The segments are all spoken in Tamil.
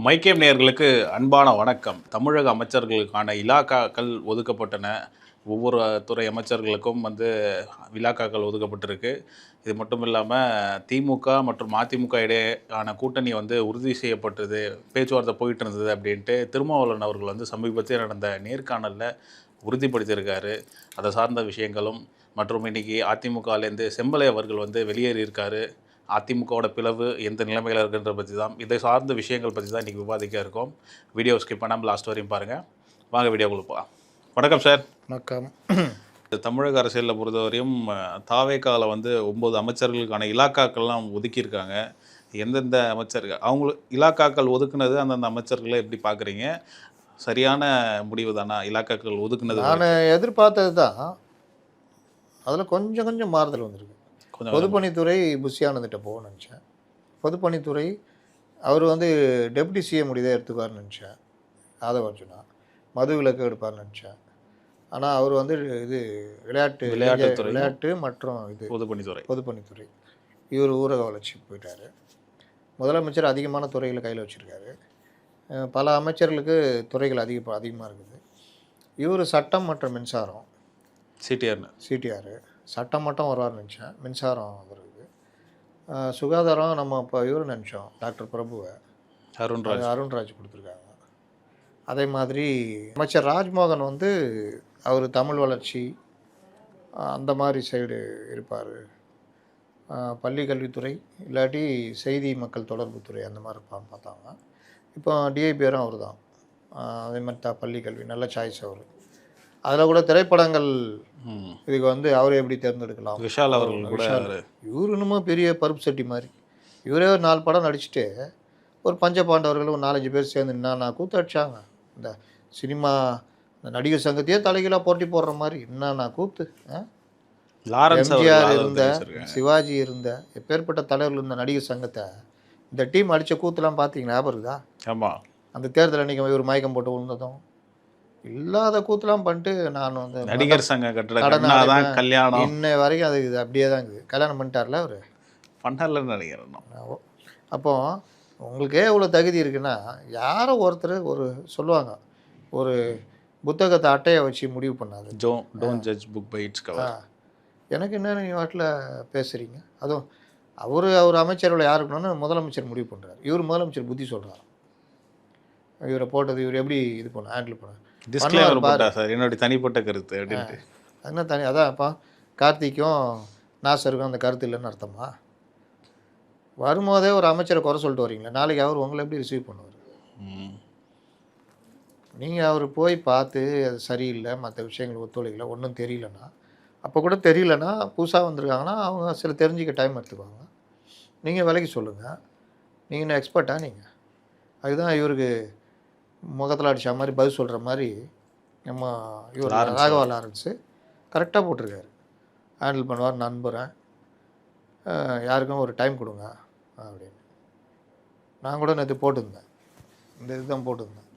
மைக்கேம் நேயர்களுக்கு அன்பான வணக்கம். தமிழக அமைச்சர்களுக்கான இலாக்காக்கள் ஒதுக்கப்பட்டன. ஒவ்வொரு துறை அமைச்சர்களுக்கும் இலாக்காக்கள் ஒதுக்கப்பட்டிருக்கு. இது மட்டும் இல்லாமல் திமுக மற்றும் அதிமுக இடையேயான கூட்டணி உறுதி செய்யப்பட்டது, பேச்சுவார்த்தை போயிட்டு இருந்தது அப்படின்ட்டு திருமாவளவன் அவர்கள் சமீபத்தில் நடந்த நேர்காணலில் உறுதிப்படுத்தியிருக்காரு. அதை சார்ந்த விஷயங்களும் மற்றும் இன்றைக்கி அதிமுகலேருந்து செம்பலை அவர்கள் வெளியேறியிருக்காரு. அதிமுகவோட பிளவு எந்த நிலைமையில் இருக்குன்ற பற்றி தான், இதை சார்ந்த விஷயங்கள் பற்றி தான் இன்றைக்கி விவாதிக்க இருக்கோம். வீடியோ ஸ்கிப் பண்ணாமல் லாஸ்ட் வரையும் பாருங்கள். வாங்க வீடியோக்குள்ள போகலாம். வணக்கம் சார். வணக்கம். தமிழக அரசியலில் பொறுத்தவரையும் தாவேக்கால 9 அமைச்சர்களுக்கான இலாக்காக்கள்லாம் ஒதுக்கியிருக்காங்க. எந்தெந்த அமைச்சர்கள் அவங்களுக்கு இலாக்காக்கள் ஒதுக்குனது அந்தந்த அமைச்சர்களை எப்படி பார்க்குறீங்க? சரியான முடிவு தானா இலாக்காக்கள் ஒதுக்குனது? நான் எதிர்பார்த்தது தான். அதில் கொஞ்சம் கொஞ்சம் மாறுதல் வந்திருக்கு. பொதுப்பணித்துறை புஷியானந்திட்ட போகணும்னு நினச்சேன். பொதுப்பணித்துறை அவர் டெப்டி சிஎம் முடிதான் எடுத்துக்குவார்னு நினச்சேன். ஆதவ அர்ஜுனா மது விலக்கு எடுப்பார்னு நினச்சேன். ஆனால் அவர் இது விளையாட்டு மற்றும் பொதுப்பணித்துறை இவர் ஊரக வளர்ச்சி போயிட்டார். முதலமைச்சர் அதிகமான துறைகளை கையில் வச்சுருக்காரு. பல அமைச்சர்களுக்கு துறைகள் அதிகமாக இருக்குது. இவர் சட்டம் மற்றும் மின்சாரம் சிடிஆர் சட்டம் மட்டும் வருவார்னு நினச்சேன். மின்சாரம் வருது. சுகாதாரம் நம்ம இப்போ இவர் நினச்சோம் டாக்டர் பிரபுவை அருண்ராஜ் கொடுத்துருக்காங்க. அதே மாதிரி அமைச்சர் ராஜ்மோகன் அவர் தமிழ் வளர்ச்சி அந்த மாதிரி சைடு இருப்பார். பள்ளி கல்வித்துறை இல்லாட்டி செய்தி மக்கள் தொடர்புத்துறை அந்த மாதிரி இருப்பான்னு பார்த்தாங்க. இப்போ டிஐபிஆரும் அவர் தான். அதே மாதிரி பள்ளி கல்வி நல்ல சாய்ஸ் அவர். அதில் கூட திரைப்படங்கள் இதுக்கு அவர் எப்படி தேர்ந்தெடுக்கலாம்? விஷால் அவர்கள் கூட. இவர் இன்னமும் பெரிய பருப்பு சட்டி மாதிரி. இவரே ஒரு 4 படம் நடிச்சுட்டு ஒரு பஞ்சபாண்டவர்கள் ஒரு 4-5 பேர் சேர்ந்து நான் கூத்து அடிச்சாங்க. இந்த சினிமா நடிகர் சங்கத்தையே தலைகீழாக போட்டி போடுற மாதிரி என்னன்னா கூத்து. எம்ஜிஆர் இருந்த, சிவாஜி இருந்த, எப்பேற்பட்ட தலைவர்கள் இருந்த நடிகர் சங்கத்தை இந்த டீம் அடித்த கூத்துலாம் பார்த்தீங்கன்னா ஞாபகம் இருக்குதா? ஆமாம். அந்த தேர்தல் அன்றைக்கி ஒரு மயக்கம் போட்டு விழுந்ததும் இல்லாத கூத்துலாம் பண்ணிட்டு நான் நடிகர் சங்க கட்டடம் கல்யாணம் இன்ன வரைக்கும் அது இது அப்படியே தான் இருக்குது. கல்யாணம் பண்ணிட்டார்ல அவர் பண்ணலன்னு நினைக்கிறேன். அப்போ உங்களுக்கே இவ்வளோ தகுதி இருக்குன்னா யாரோ ஒருத்தர் சொல்லுவாங்க, ஒரு புத்தகத்தை அட்டையை வச்சு முடிவு பண்ணாது. Don't judge book by its cover. எனக்கு என்னென்ன நீ வாட்டில் பேசுகிறீங்க? அதுவும் அவர் அமைச்சர்கள் யார் இருக்கணும்னு முதலமைச்சர் முடிவு பண்ணுறாரு. இவர் முதலமைச்சர் புத்தி சொல்கிறார். இவரை போட்டது இவர் எப்படி இது பண்ண ஹேண்டில் பண்ண சார் என்னுடைய தனிப்பட்ட கருத்து அப்படின்ட்டு என்ன அதான்ப்பா கார்த்திக்கும் நாசருக்கும் அந்த கருத்து இல்லைன்னு அர்த்தமா? வரும்போதே ஒரு அமைச்சரை குறை சொல்லிட்டு வரீங்களா? நாளைக்கு அவர் உங்களை எப்படி ரிசீவ் பண்ணுவார்? நீங்கள் அவர் போய் பார்த்து அது சரியில்லை, மற்ற விஷயங்கள் ஒத்துழைக்கல, ஒன்றும் தெரியலன்னா, அப்போ கூட தெரியலன்னா புதுசாக வந்திருக்காங்கன்னா அவங்க சில தெரிஞ்சிக்க டைம் எடுத்துக்குவாங்க. நீங்கள் விலைக்கு சொல்லுங்கள். நீங்கள் இன்னும் எக்ஸ்பர்ட்டா நீங்கள்? அதுதான் இவருக்கு முகத்தில் அடித்த மாதிரி பதில் சொல்கிற மாதிரி நம்ம இவர் ராகவா லாரன்ஸு கரெக்டாக போட்டிருக்காரு. ஹேண்டில் பண்ணுவார் நம்புகிறேன். யாருக்கும் ஒரு டைம் கொடுங்க அப்படின்னு. நான் கூட நேற்று போட்டிருந்தேன். இந்த இதுதான் போட்டிருந்தேன்.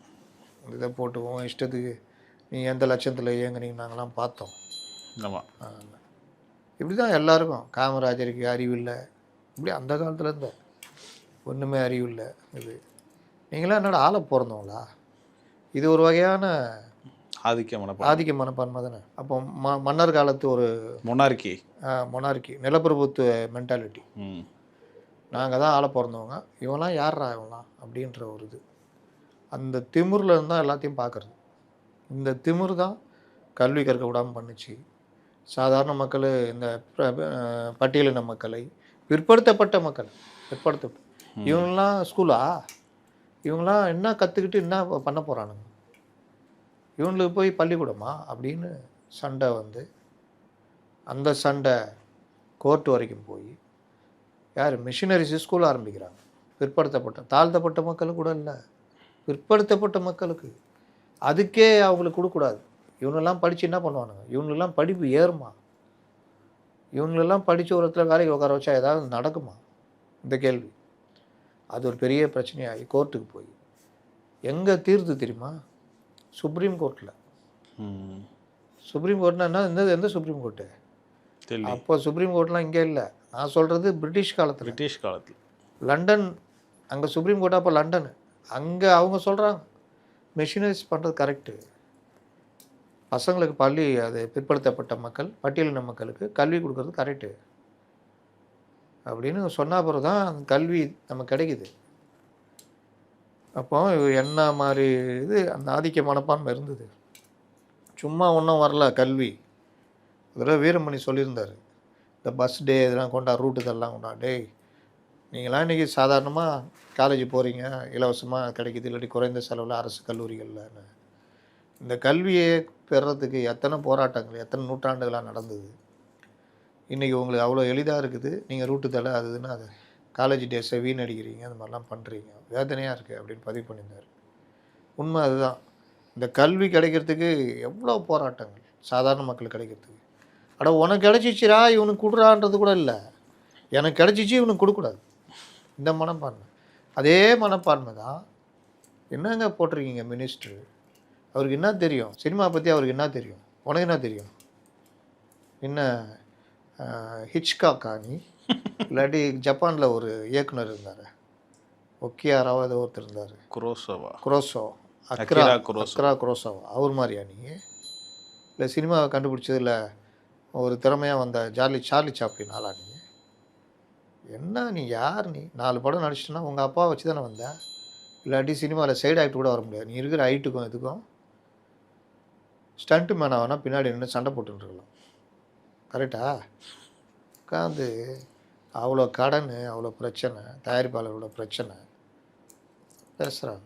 இந்த இதை போட்டுவோம் இஷ்டத்துக்கு நீங்கள் எந்த லட்சத்தில் இயங்குனீங்க நாங்களாம் பார்த்தோம். ஆமாம். இப்படி தான் எல்லாருக்கும். காமராஜருக்கு அறிவு இல்லை, இப்படி அந்த காலத்தில் இருந்த ஒன்றுமே அறிவு இல்லை. இது நீங்களாம் என்னோட ஆளை பிறந்தவங்களா? இது ஒரு வகையான ஆதிக்க மனப்பான்மை தானே. அப்போ மன்னர் காலத்து ஒரு மொனார்கி நிலப்பிரபுத்துவ மென்டாலிட்டி. நாங்கள் தான் ஆளை பிறந்தவங்க, இவங்களாம் யாரா இவங்களாம் அப்படின்ற ஒரு இது. அந்த திமிரில் இருந்தால் எல்லாத்தையும் பார்க்குறது. இந்த திமிர் தான் கல்வி கற்க விடாமல் பண்ணிச்சு. சாதாரண மக்கள், இந்த பட்டியலின மக்களை, பிற்படுத்தப்பட்ட மக்கள், இவங்களாம் ஸ்கூலா? இவங்களாம் என்ன கற்றுக்கிட்டு என்ன பண்ண போகிறானுங்க? இவங்களுக்கு போய் பள்ளிக்கூடமா அப்படின்னு சண்டை அந்த சண்டை கோர்ட்டு வரைக்கும் போய் யார் மிஷினரிஸ் ஸ்கூல் ஆரம்பிக்கிறாங்க. தாழ்த்தப்பட்ட மக்களுக்கு கூட இல்லை, பிற்படுத்தப்பட்ட மக்களுக்கு. அதுக்கே அவங்களுக்கு கொடுக்கூடாது. இவங்களெல்லாம் படித்து என்ன பண்ணுவானுங்க? இவங்களெல்லாம் படிப்பு ஏறுமா? இவங்களெல்லாம் படித்து ஒரு இடத்துல வேலைக்கு உட்கார வச்சா ஏதாவது நடக்குமா? இந்த கேள்வி. அது ஒரு பெரிய பிரச்சனையாகி கோர்ட்டுக்கு போய் எங்கே தீர்த்து தெரியுமா? சுப்ரீம் கோர்ட்டில். சுப்ரீம் கோர்ட்னா என்ன? எந்த சுப்ரீம் கோர்ட்டு? அப்போ சுப்ரீம் கோர்ட்லாம் இங்கே இல்லை. நான் சொல்கிறது பிரிட்டிஷ் காலத்தில். லண்டன் அங்கே சுப்ரீம் கோர்ட் அப்போ லண்டன். அங்கே அவங்க சொல்கிறாங்க மெஷினைஸ் பண்ணுறது கரெக்டு, பசங்களுக்கு பள்ளி அது பிற்படுத்தப்பட்ட மக்கள் பட்டியலின மக்களுக்கு கல்வி கொடுக்கறது கரெக்டு அப்படின்னு சொன்ன அப்புறம் தான் அந்த கல்வி நமக்கு கிடைக்குது. அப்போ என்ன மாதிரி இது அந்த ஆதிக்க மனப்பான்மை இருந்தது. சும்மா ஒன்றும் வரல கல்வி. இதெல்லாம் வீரமணி சொல்லியிருந்தார், இந்த பஸ் டே இதெல்லாம் ரூட் இதெல்லாம் டேய் நீங்களாம் இன்றைக்கி சாதாரணமாக காலேஜ் போகிறீங்க, இலவசமாக கிடைக்கிது, இல்லாட்டி குறைந்த செலவில் அரசு கல்லூரிகளில். இந்த கல்வியை பெறுறதுக்கு எத்தனை போராட்டங்கள் எத்தனை நூற்றாண்டுகளாக நடந்தது. இன்றைக்கி உங்களுக்கு அவ்வளோ எளிதாக இருக்குது, நீங்கள் ரூட்டு தலை அதுன்னு அது காலேஜ் டேஸை வீணடிக்கிறீங்க, அந்த மாதிரிலாம் பண்ணுறீங்க, வேதனையாக இருக்குது அப்படின்னு பதிவு பண்ணியிருந்தார். உண்மை அதுதான். இந்த கல்வி கிடைக்கிறதுக்கு எவ்வளோ போராட்டங்கள் சாதாரண மக்கள் கிடைக்கிறதுக்கு. அட உனக்கு கிடச்சிச்சிரா இவனுக்கு கொடுறான்றது கூட இல்லை, எனக்கு கிடச்சிச்சு இவனுக்கு கொடுக்கூடாது. இந்த மனப்பான்மை, அதே மனப்பான்மை தான் என்னங்க போட்டிருக்கீங்க மினிஸ்டர். அவருக்கு என்ன தெரியும் சினிமா பற்றி, அவருக்கு என்ன தெரியும், உனக்கு என்ன தெரியும்? என்ன ஹிச்காக்கா நீ? இல்லாட்டி ஜப்பானில் ஒரு இயக்குனர் இருந்தார், ஒக்கியாராவது ஒருத்தர் இருந்தார், குரோசோ அக்ரா குரோசோவா, அவர் மாதிரியா நீ? இல்லை சினிமாவை கண்டுபிடிச்சதில் ஒரு திறமையாக வந்த சார்லி சாப்ளின் ஆளா நீ? என்ன நீ யார்? நீ 4 படம் நடிச்சிட்டுனா உங்கள் அப்பா வச்சு தானே வந்த, இல்லாட்டி சினிமாவில் சைடு ஆக்ட் கூட வர முடியாது. நீ இருக்கிற ஹைட்டுக்கும் இதுக்கும் ஸ்டண்ட்டு மேன் ஆகுனா பின்னாடி நின்று சண்டை போட்டுருக்கலாம். கரெக்டா? உட்காந்து அவ்வளோ கடன், அவ்வளோ பிரச்சனை, தயாரிப்பாளரோட பிரச்சனை பேசுகிறாங்க.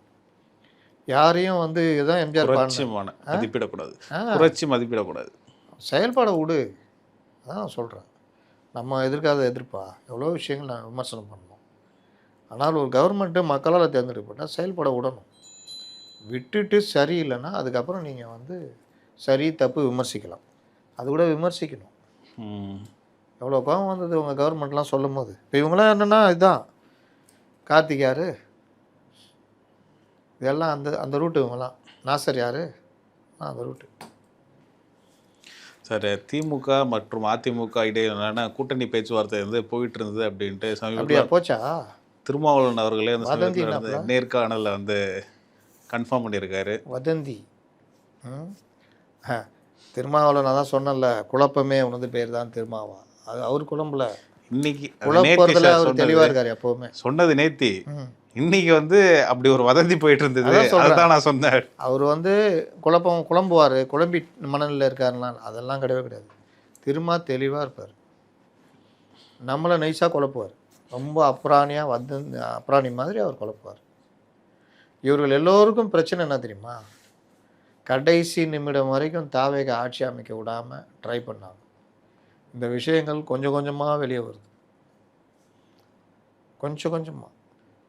யாரையும் இதுதான் எம்ஜிஆர் மதிப்பிடக்கூடாது, செயல்பாடை விடு. அதான் சொல்கிறேன், நம்ம எதிர்க்காத எதிர்ப்பா எவ்வளோ விஷயங்கள் நான் விமர்சனம் பண்ணணும். ஆனால் ஒரு கவர்மெண்ட்டு மக்களால் தேர்ந்தெடுக்கப்பட்டால் செயல்பட விடணும். விட்டுட்டு சரியில்லைன்னா அதுக்கப்புறம் நீங்கள் சரி தப்பு விமர்சிக்கலாம், அது கூட விமர்சிக்கணும். எவ்வளோ கோபம் வந்தது உங்கள் கவர்மெண்ட்லாம் சொல்லும் போது. இப்போ இவங்களாம் என்னென்னா இதுதான் கார்த்திக் யார், இதெல்லாம் அந்த ரூட்டு, இவங்களாம் நாசர் யார், அந்த ரூட்டு. சார், திமுக மற்றும் அதிமுக இடையிலான கூட்டணி பேச்சுவார்த்தை போயிட்டு இருந்தது அப்படின்ட்டு சமீபத்தில் போச்சா? திருமாவளவன் அவர்களே அந்த நேர்காணலில் கன்ஃபார்ம் பண்ணியிருக்காரு. வதந்தி திருமாவளவன் அதான் சொன்னல, குழப்பமே உனது பேர் தான் திருமாவா. அது அவர் குழம்புல இன்னைக்கு குழப்பத்தில் அவர் தெளிவாக இருக்கார் எப்போவுமே. சொன்னது நேத்தி, இன்னைக்கு அப்படி ஒரு வதந்தி போயிட்டு இருந்தது. அதான் நான் சொன்னேன், அவர் குழம்புவார், குழம்பி மனநிலையில் இருக்காருலாம், அதெல்லாம் கிடையவே கிடையாது. திரும்ப தெளிவாக இருப்பார். நம்மளை நைஸாக குழப்புவார், ரொம்ப அப்ராணியாக அப்ராணி மாதிரி அவர் குழப்புவார். இவர்கள் எல்லோருக்கும் பிரச்சனை என்ன தெரியுமா? கடைசி நிமிடம் வரைக்கும் தாவேக ஆட்சி அமைக்க விடாமல் ட்ரை பண்ணாங்க. இந்த விஷயங்கள் கொஞ்சம் கொஞ்சமாக வெளியே வருது, கொஞ்சம் கொஞ்சமாக.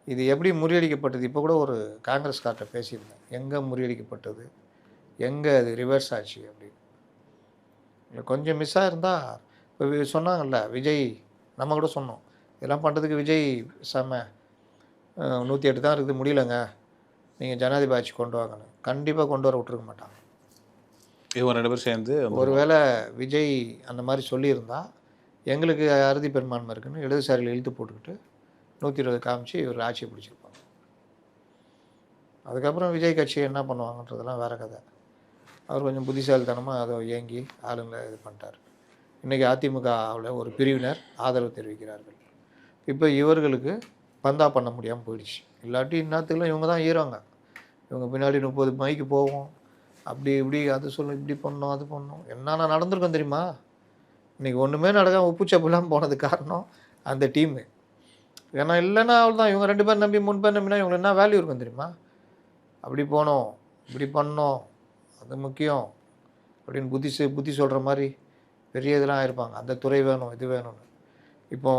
இது எப்படி முறியடிக்கப்பட்டது? இப்போ கூட ஒரு காங்கிரஸ்கார்ட்ட பேசியிருந்தேன், எங்கே முறியடிக்கப்பட்டது, எங்கே அது ரிவர்ஸ் ஆச்சு அப்படின்னு. கொஞ்சம் மிஸ் ஆகிருந்தால், இப்போ சொன்னாங்கல்ல விஜய், நம்ம கூட சொன்னோம் இதெல்லாம் பண்ணுறதுக்கு விஜய் செம்ம 108 தான் இருக்குது, முடியலைங்க, நீங்கள் ஜனாதிபதி ஆட்சி கொண்டு வாங்கன்னு. கண்டிப்பாக கொண்டு வர விட்டுருக்க மாட்டாங்க இவங்க 2 பேரும் சேர்ந்து. ஒருவேளை விஜய் அந்த மாதிரி சொல்லியிருந்தா, எங்களுக்கு அறுதி பெரும்பான்மை இருக்குன்னு இடதுசாரியில் இழுத்து போட்டுக்கிட்டு 120 காமிச்சு இவர் ஆட்சியை பிடிச்சிருப்பாங்க. அதுக்கப்புறம் விஜய் கட்சி என்ன பண்ணுவாங்கன்றதெல்லாம் வேறு கதை. அவர் கொஞ்சம் புத்திசாலித்தனமாக அதை இயங்கி ஆளுங்களை இது பண்ணிட்டார். இன்றைக்கி அதிமுகவில் ஒரு பிரிவினர் ஆதரவு தெரிவிக்கிறார்கள். இப்போ இவர்களுக்கு பந்தா பண்ண முடியாமல் போயிடுச்சு. இல்லாட்டி இன்னத்துக்குலாம் இவங்க தான் ஈரோங்க. இவங்க பின்னாடி 30 மைக்கு போவோம், அப்படி இப்படி அது சொல்லும், இப்படி பண்ணோம் அது பண்ணோம், என்னென்ன நடந்திருக்கும் தெரியுமா? இன்றைக்கி ஒன்றுமே நடக்காமல் உப்புச்சப்புலாம் போனது காரணம் அந்த டீமு. ஏன்னா இல்லைன்னா அவள் தான், இவங்க 2 பேர் நம்பி 3 பேர் நம்பினா இவங்களுக்கு என்ன வேல்யூ இருக்கும் தெரியுமா? அப்படி போனோம், இப்படி பண்ணோம், அது முக்கியம் அப்படின்னு புத்தி சொல்கிற மாதிரி பெரிய இதெல்லாம் ஆயிருப்பாங்க. அந்த துறை வேணும், இது வேணும்னு. இப்போ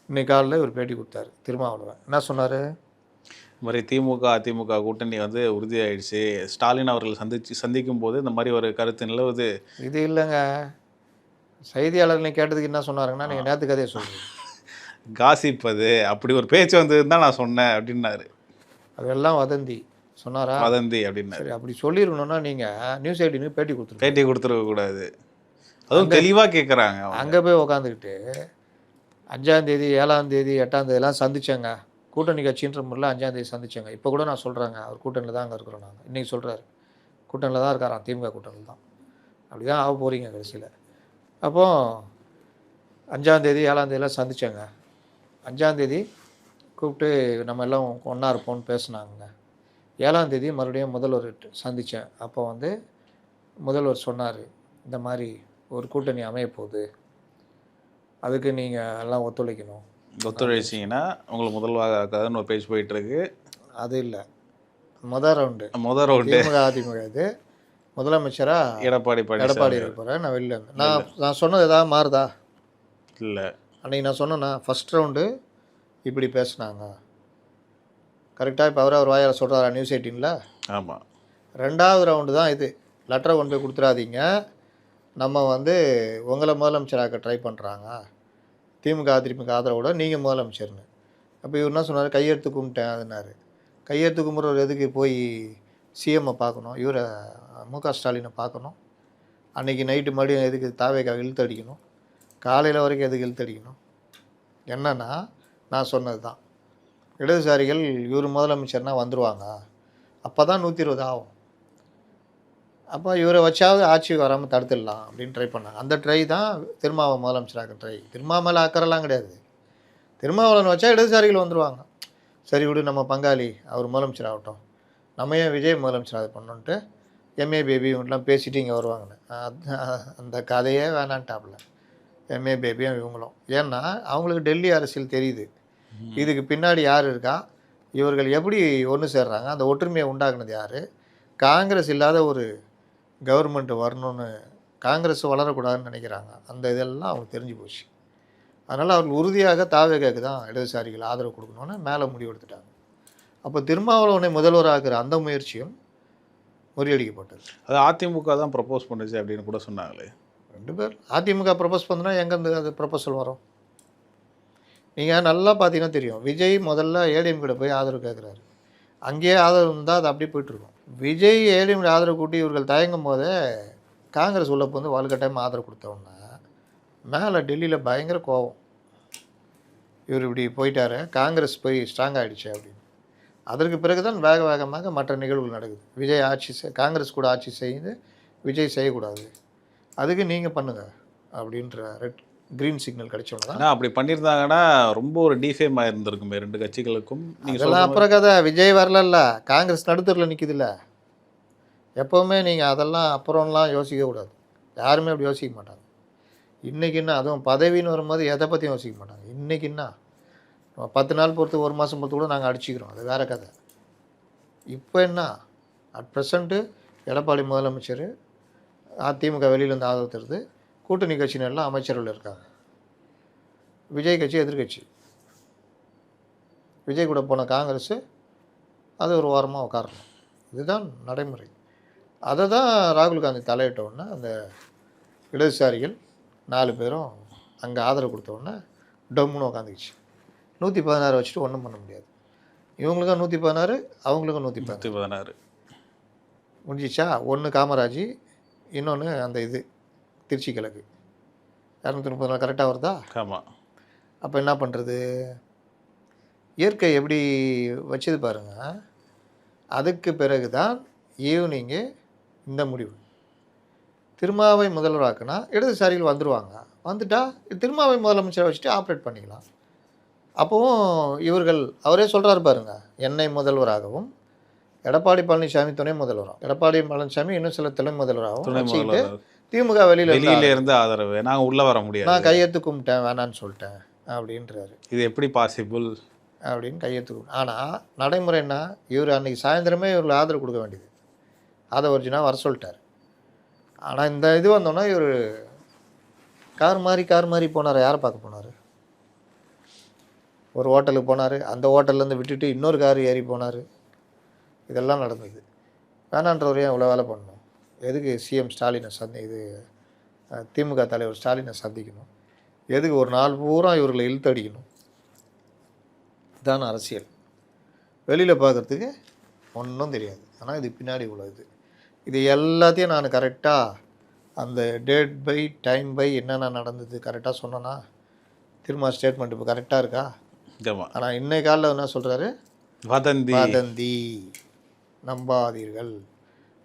இன்னைக்கு காலையில் ஒரு பேட்டி கொடுத்தாரு திருமாவளவன். என்ன சொன்னார்? இந்த மாதிரி திமுக அதிமுக கூட்டணி உறுதியாயிடுச்சு, ஸ்டாலின் அவர்கள் சந்திக்கும் போது இந்த மாதிரி ஒரு கருத்து நிலவுது. இது இல்லைங்க, செய்தியாளர்களை கேட்டதுக்கு என்ன சொன்னாருங்கன்னா, நீங்கள் நேற்று கதையை சொல்லுங்கள், காசிப் அது அப்படி ஒரு பேச்சு தான் நான் சொன்னேன் அப்படின்னாரு. அதெல்லாம் வதந்தி சொன்னாரா? வதந்தி அப்படின்னாரு. சரி, அப்படி சொல்லிடணும்னா நீங்கள் நியூஸ் 18 பேட்டி கொடுத்துருக்க கூடாது. அதுவும் தெளிவாக கேட்குறாங்க. அங்கே போய் உக்காந்துக்கிட்டு 5ஆம் தேதி 7ஆம் தேதி 8ஆம் தேதிலாம் சந்திச்சேங்க, கூட்டணி கட்சின்ற முறையில் 5ஆம் தேதி சந்திச்சாங்க. இப்போ கூட நான் சொல்கிறேங்க, அவர் கூட்டணியில் தான் அங்கே இருக்கிறோம் நாங்கள். இன்றைக்கி சொல்கிறாரு கூட்டணியில் தான் இருக்காராம், திமுக கூட்டணியில் தான். அப்படி தான் ஆக போகிறீங்க கடைசியில். அப்போது 5ஆம் தேதி 7ஆம் தேதியெலாம் சந்திச்சாங்க. 5ஆம் தேதி கூப்பிட்டு நம்ம எல்லாம் ஒன்றா இருப்போம்னு பேசுனாங்க. 7ஆம் தேதி மறுபடியும் முதல்வர் சந்தித்தேன். அப்போ வந்து முதல்வர் சொன்னார், இந்த மாதிரி ஒரு கூட்டணி அமைய போகுது, அதுக்கு நீங்கள் எல்லாம் ஒத்துழைக்கணும். ஒத்துழைச்சிங்கன்னா உங்களுக்கு முதல்வராக்காதுன்னு ஒரு பேச்சு போயிட்டுருக்கு. அது இல்லை, முதல் ரவுண்டு ரவுண்டு திமுக அதிமுக இது முதலமைச்சராக எடப்பாடி எடப்பாடி இருக்க போகிறேன். நான் வெளில இருந்தேன். நான் சொன்னது எதாவது மாறுதா? இல்லை, அன்றைக்கி நான் சொன்னேன்னா ஃபஸ்ட் ரவுண்டு இப்படி பேசுனாங்க கரெக்டாக. இப்போ அவர் வாயால் சொல்கிறாரா நியூஸ் 18ல்? ஆமாம். 2வது ரவுண்டு தான் இது. லெட்டரை கொண்டு போய் கொடுத்துடாதீங்க, நம்ம வந்து உங்களை முதலமைச்சராக்க ட்ரை பண்ணுறாங்க, திமுக அதிமுக ஆதரவோட நீங்கள் முதலமைச்சர்னு. அப்போ இவர் என்ன சொன்னார், கையெழுத்து கும்பிட்டேன் அதுனாரு. கையெழுத்து கும்பிட்றவர் எதுக்கு போய் சிஎம்மை பார்க்கணும், இவரை மு.க. ஸ்டாலினை பார்க்கணும்? அன்றைக்கி நைட்டு மறுபடியும் எதுக்கு தாவேக்காக இழுத்து அடிக்கணும்? காலையில் வரைக்கும் எதுக்கு இழுத்து அடிக்கணும்? என்னன்னா நான் சொன்னது தான், இடதுசாரிகள் இவர் முதலமைச்சர்னா வந்துடுவாங்க, அப்போ தான் 120 ஆகும், அப்போ இவரை வச்சாவது ஆட்சி வராமல் தடுத்துடலாம் அப்படின்னு ட்ரை பண்ணாங்க. அந்த ட்ரை தான் திருமாவளவன் முதலமைச்சராக ட்ரை. திருமாவளவன் அக்கறைலாம் கிடையாது. திருமாவளவன் வச்சா இடதுசாரிகள் வந்துடுவாங்க. சரி விடு, நம்ம பங்காளி அவர் முதலமைச்சர் ஆகட்டும், நம்ம ஏன் விஜய் முதலமைச்சர் அது பண்ணோன்ட்டு எம்ஏ பேபி இவங்கெலாம் பேசிட்டு இங்கே வருவாங்கன்னு. அந்த கதையே வேணான்ட்டாப்புல எம்ஏ பேபியும் இவங்களும். ஏன்னா அவங்களுக்கு டெல்லி அரசியல் தெரியுது, இதுக்கு பின்னாடி யார் இருக்கா, இவர்கள் எப்படி ஒன்று சேர்றாங்க, அந்த ஒற்றுமையை உண்டாக்குனது யார், காங்கிரஸ் இல்லாத ஒரு கவர்மெண்ட் வரணும்னு, காங்கிரஸ் வளரக்கூடாதுன்னு நினைக்கிறாங்க. அந்த இதெல்லாம் அவங்களுக்கு தெரிஞ்சு போச்சு. அதனால் அவர்கள் உறுதியாக தாவேகாக்கு தான் இடதுசாரிகள் ஆதரவு கொடுக்கணுன்னு மேலே முடிவெடுத்துட்டாங்க. அப்போ திருமாவளவனை முதல்வராகிற அந்த முயற்சியும் முறியடிக்கப்பட்டது. அது அதிமுக தான் ப்ரப்போஸ் பண்ணுச்சு அப்படின்னு கூட சொன்னாங்களே. 2 பேர் அதிமுக ப்ரப்போஸ் பண்ணுனா எங்கேருந்து அது ப்ரப்போசல் வரும்? நீங்கள் நல்லா பார்த்தீங்கன்னா தெரியும், விஜய் முதல்ல ஏடிஎம் கிட்ட போய் ஆதரவு கேட்குறாரு. அங்கேயே ஆதரவு இருந்தால் அது அப்படியே போய்ட்டுருக்கும். விஜய் ஏடிஎம் ஆதரவு கூட்டி இவர்கள் தயங்கும் போதே காங்கிரஸ் உள்ள வந்து வலுக்கட்டாயமாக ஆதரவு கொடுத்தோன்னா மேலே டெல்லியில் பயங்கர கோபம், இவர் இப்படி போயிட்டாரு, காங்கிரஸ் போய் ஸ்ட்ராங் ஆகிடுச்சு அப்படின்னு. அதற்கு பிறகு தான் வேக வேகமாக மற்ற நிகழ்வுகள் நடக்குது. விஜய் காங்கிரஸ் கூட ஆட்சி செய்து விஜய் செய்யக்கூடாது, அதுக்கு நீங்கள் பண்ணுங்கள் அப்படின்ற க்ரீன் சிக்னல் கிடைச்சோன்னா. ஆனால் அப்படி பண்ணியிருந்தாங்கன்னா ரொம்ப ஒரு டிஃபேம் ஆகிருந்திருக்குமே 2 கட்சிகளுக்கும். இதெல்லாம் அப்புறம் கதை. விஜய் வரலல்ல, காங்கிரஸ் நடுத்தரில் நிற்கிதுல்ல. எப்போவுமே நீங்கள் அதெல்லாம் அப்புறம்லாம் யோசிக்கக்கூடாது. யாருமே அப்படி யோசிக்க மாட்டாங்க. இன்றைக்கின்னா அதுவும் பதவின்னு வரும்போது எதை பற்றியும் யோசிக்க மாட்டாங்க. இன்றைக்கின்னா 10 நாள் பொறுத்து 1 மாதம் பொறுத்து கூட நாங்கள் அடிச்சுக்கிறோம், அது வேறு கதை. இப்போ என்ன, அட் ப்ரெசண்ட்டு எடப்பாடி முதலமைச்சர், அதிமுக வெளியிலேருந்து ஆதரவு தருது, கூட்டணி கட்சியினர் எல்லாம் அமைச்சர்கள் இருக்காங்க, விஜய் கட்சி எதிர்கட்சி. விஜய் கூட போன காங்கிரஸ் அது ஒரு வாரமாக உட்காரணும். இதுதான் நடைமுறை. அதை தான் ராகுல் காந்தி தலையிட்டோன்னே அந்த இடதுசாரிகள் 4 பேரும் அங்கே ஆதரவு கொடுத்தோன்னே டம்முன்னு உட்காந்துக்கிச்சு. 116 வச்சுட்டு ஒன்றும் பண்ண முடியாது. இவங்களுக்கும் 116, அவங்களுக்கும் 116 முடிஞ்சிச்சா. ஒன்று காமராஜ், இன்னொன்று அந்த இது திருச்சி கிழக்கு 234 கரெக்டாக வருதா? ஆமாம். அப்போ என்ன பண்ணுறது? இயற்கை எப்படி வச்சது பாருங்கள். அதுக்கு பிறகு தான் ஈவினிங்கு இந்த முடிவு. திருமாவை முதல்வராக்குனா இடதுசாரிகள் வந்துடுவாங்க. வந்துட்டா திருமாவை முதலமைச்சரை வச்சுட்டு ஆப்ரேட் பண்ணிக்கலாம். அப்போவும் இவர்கள் அவரே சொல்கிறாரு பாருங்க, என்னை முதல்வராகவும் எடப்பாடி பழனிசாமி துணை முதல்வராகும், எடப்பாடி பழனிசாமி இன்னும் சில துணை முதல்வராகவும் வச்சுக்கிட்டு திமுக வெளியில இருந்து ஆதரவு நாங்கள் உள்ளே வர முடியாது, நான் கையெழுத்து கும்பிட்டேன் வேணான்னு சொல்லிட்டேன் அப்படின்றாரு. இது எப்படி பாசிபிள் அப்படின்னு கையெழுத்து கும்பிட்டு. ஆனால் நடைமுறை என்ன, இவர் அன்றைக்கி சாயந்தரமே இவர்கள் ஆதரவு கொடுக்க வேண்டியது, அதை ஒரிஜினாக வர சொல்லிட்டார். ஆனால் இந்த இது வந்தோன்னா இவர் கார் மாறி போனார். யாரை பார்க்க போனார்? ஒரு ஹோட்டலுக்கு போனார், அந்த ஹோட்டல்லேருந்து விட்டுட்டு இன்னொரு கார் ஏறி போனார். இதெல்லாம் நடந்தது. வேணான்றவரையும் இவ்வளோ வேலை பண்ணணும். எதுக்கு சிஎம் ஸ்டாலினை திமுக தலைவர் ஸ்டாலினை சந்திக்கணும்? எதுக்கு ஒரு நாள் பூரா இவர்களை இழுத்தடிக்கணும்? இதான் அரசியல். வெளியில் பார்க்குறதுக்கு ஒன்றும் தெரியாது, ஆனால் இது பின்னாடி இவ்வளோ இது எல்லாத்தையும் நான் கரெக்டாக அந்த டேட் பை டைம் பை என்னென்ன நடந்தது கரெக்டாக சொன்னேன்னா, திரும்ப ஸ்டேட்மெண்ட் இப்போ கரெக்டாக இருக்கா? ஆமா. ஆனால் இன்னைக்கு காலில் என்ன சொல்கிறாரு? வதந்தி. வதந்தி, நம்பாதீர்கள்.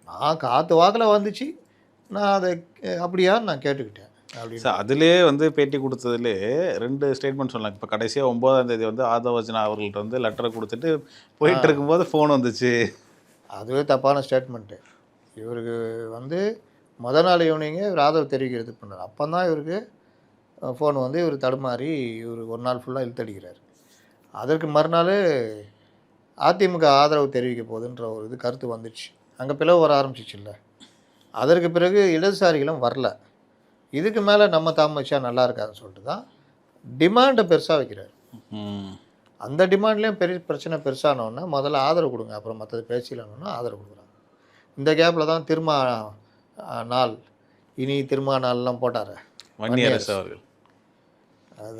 நான் காற்று வாக்கில் வந்துச்சு, நான் அதை அப்படியான்னு நான் கேட்டுக்கிட்டேன் அப்படின்னு. சார் அதுலேயே வந்து பேட்டி கொடுத்ததுலே 2 ஸ்டேட்மெண்ட் சொன்னாங்க. இப்போ கடைசியாக 9ஆம் தேதி வந்து ஆதவர்ஜனா அவர்கள்ட்ட வந்து லெட்டரை கொடுத்துட்டு போயிட்டு இருக்கும்போது ஃபோன் வந்துச்சு. அதுவே தப்பான ஸ்டேட்மெண்ட்டு. இவருக்கு வந்து நாள் ஈவினிங்கே இவர் ஆதரவு தெரிவிக்கிறது பண்ணார். அப்போ தான் இவருக்கு ஃபோன் வந்து இவர் தடுமாறி இவர் ஒரு நாள் ஃபுல்லாக இழுத்தடிக்கிறார். அதற்கு மறுநாள் அதிமுக ஆதரவு தெரிவிக்க போகுதுன்ற ஒரு இது கருத்து வந்துடுச்சு. அங்கே பிளவு வர ஆரம்பிச்சிச்சுல்ல. அதற்கு பிறகு இடதுசாரிகளும் வரல. இதுக்கு மேலே நம்ம தாம் வச்சா நல்லா இருக்காதுன்னு சொல்லிட்டு தான் டிமாண்டை பெருசாக வைக்கிறார். அந்த டிமாண்ட்லேயும் பெரிய பிரச்சனை பெருசானோன்னா முதல்ல ஆதரவு கொடுங்க, அப்புறம் மற்றது பேசிக்கலாம்னா ஆதரவு கொடுக்குறாங்க. இந்த கேப்பில் தான் நாள் இனி நாள்லாம் போட்டார் வன்னியரசு அவர்கள்.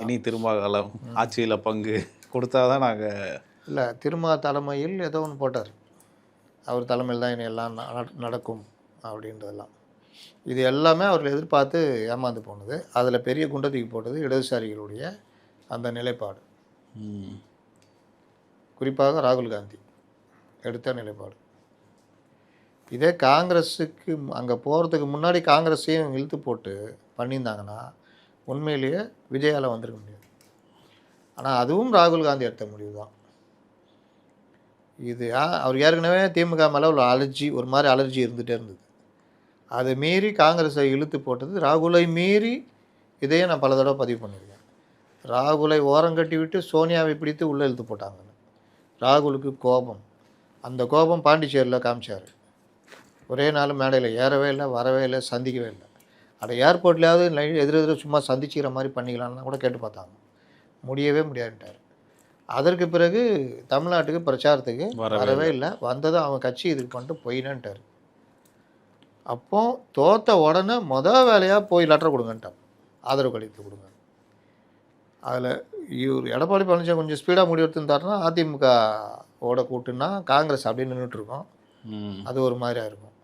இனி திருமாகாலம் ஆட்சியில் பங்கு கொடுத்தாதான் நாங்கள் இல்லை தலைமையில் ஏதோ ஒன்று போட்டார். அவர் தலைமையில் தான் இனி எல்லாம் நடக்கும் அப்படின்றதெல்லாம். இது எல்லாமே அவர்கள் எதிர்பார்த்து ஏமாந்து போனது. அதில் பெரிய குண்டத்துக்கு போட்டது இடதுசாரிகளுடைய அந்த நிலைப்பாடு, குறிப்பாக ராகுல் காந்தி எடுத்த நிலைப்பாடு. இதே காங்கிரஸுக்கு அங்கே போகிறதுக்கு முன்னாடி காங்கிரஸையும் இழுத்து போட்டு பண்ணியிருந்தாங்கன்னா உண்மையிலேயே விஜயால் வந்திருக்க முடியாது. ஆனால் அதுவும் ராகுல் காந்தி எடுத்த முடிவு தான். இது அவர் ஏற்கனவே திமுக மேலே ஒரு அலர்ஜி, ஒரு மாதிரி அலர்ஜி இருந்துகிட்டே இருந்தது. அதை மீறி காங்கிரஸை இழுத்து போட்டது. ராகுலை மீறி இதையே நான் பல தடவை பதிவு பண்ணியிருக்கேன். ராகுலை ஓரங்கட்டி விட்டு சோனியாவை பிடித்து உள்ளே இழுத்து போட்டாங்கன்னு. ராகுலுக்கு கோபம், அந்த கோபம் பாண்டிச்சேரியில் காமிச்சார். ஒரே நாள் மேடையில் ஏறவே இல்லை, வரவே இல்லை, சந்திக்கவே இல்லை. அதை ஏர்போர்ட்லேயாவது எதிரெதிர சும்மா சந்திச்சிக்கிற மாதிரி பண்ணிக்கலான்னு கூட கேட்டு பார்த்தாங்க. முடியவே முடியாதுட்டார். அதற்கு பிறகு தமிழ்நாட்டுக்கு பிரச்சாரத்துக்கு வரவே இல்லை. வந்ததும் அவன் கட்சி இதுக்கு பண்ணிட்டு போயினன்ட்டார். அப்போ தோற்ற உடனே வேலையாக போய் லெட்டர் கொடுங்கன்ட்டான், ஆதரவு கடிதத்தை கொடுங்க. அதில் இவர் எடப்பாடி பழனிசாமி கொஞ்சம் ஸ்பீடாக முடிவெடுத்துருந்தாருன்னா அதிமுகவோட கூட்டுன்னா காங்கிரஸ் அப்படியே நின்றுட்டுருக்கோம். அது ஒரு மாதிரியாக இருக்கும்.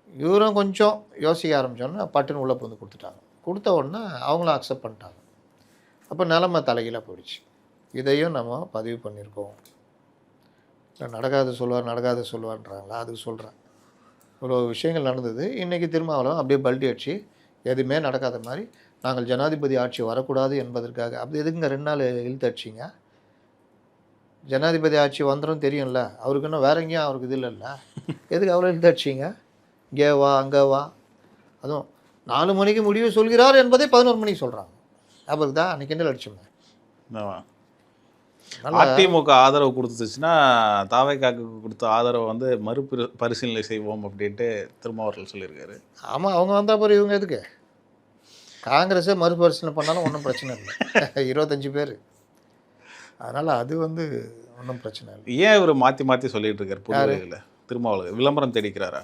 இவரும் கொஞ்சம் யோசிக்க ஆரம்பித்தோன்னா பட்டுன்னு உள்ளே வந்து கொடுத்துட்டாங்க. கொடுத்த உடனே அவங்களும் அக்செப்ட் பண்ணிட்டாங்க. அப்போ நிலைமை தலைகீழாக போயிடுச்சு. இதையும் நம்ம பதிவு பண்ணியிருக்கோம். நடக்காத சொல்லுவார்ன்றாங்களா, அதுக்கு சொல்கிறேன். இவ்வளோ விஷயங்கள் நடந்தது. இன்றைக்கி திருமாவளவன் அப்படியே பல்டி அடிச்சு எதுவுமே நடக்காத மாதிரி நாங்கள் ஜனாதிபதி ஆட்சி வரக்கூடாது என்பதற்காக. அப்படி எதுக்குங்க 2 நாள் இழுத்து அடிச்சிங்க? ஜனாதிபதி ஆட்சி வந்துடும் தெரியும்ல, அவருக்கு இன்னும் வேற எங்கேயும் அவருக்கு இது இல்லைல்ல, எதுக்கு அவ்வளோ இழுத்து அடிச்சிங்க? இங்கே வா அங்கே வா. அதுவும் 4 மணிக்கு முடிவு சொல்கிறார் என்பதை 11 மணிக்கு சொல்கிறாங்க. அவருக்கு தான் அன்றைக்கி கிண்டல் அடிச்சோங்க. அதிமுக ஆதரவு கொடுத்துச்சுன்னா தாவேக்காக்கு கொடுத்த ஆதரவை வந்து பரிசீலனை செய்வோம் அப்படின்ட்டு திருமாவர்கள் சொல்லியிருக்காரு. ஆமாம், அவங்க வந்தால் பிறகு இவங்க எதுக்கு? காங்கிரஸே மறுபரிசீலனை பண்ணாலும் ஒன்றும் பிரச்சனை இல்லை. 25 பேர். அதனால் அது வந்து ஒன்றும் பிரச்சனை இல்லை. ஏன் இவர் மாற்றி மாற்றி சொல்லிட்டு இருக்காரு? புரியல. திருமாவளவன் விளம்பரம் தேடிக்கிறாரா?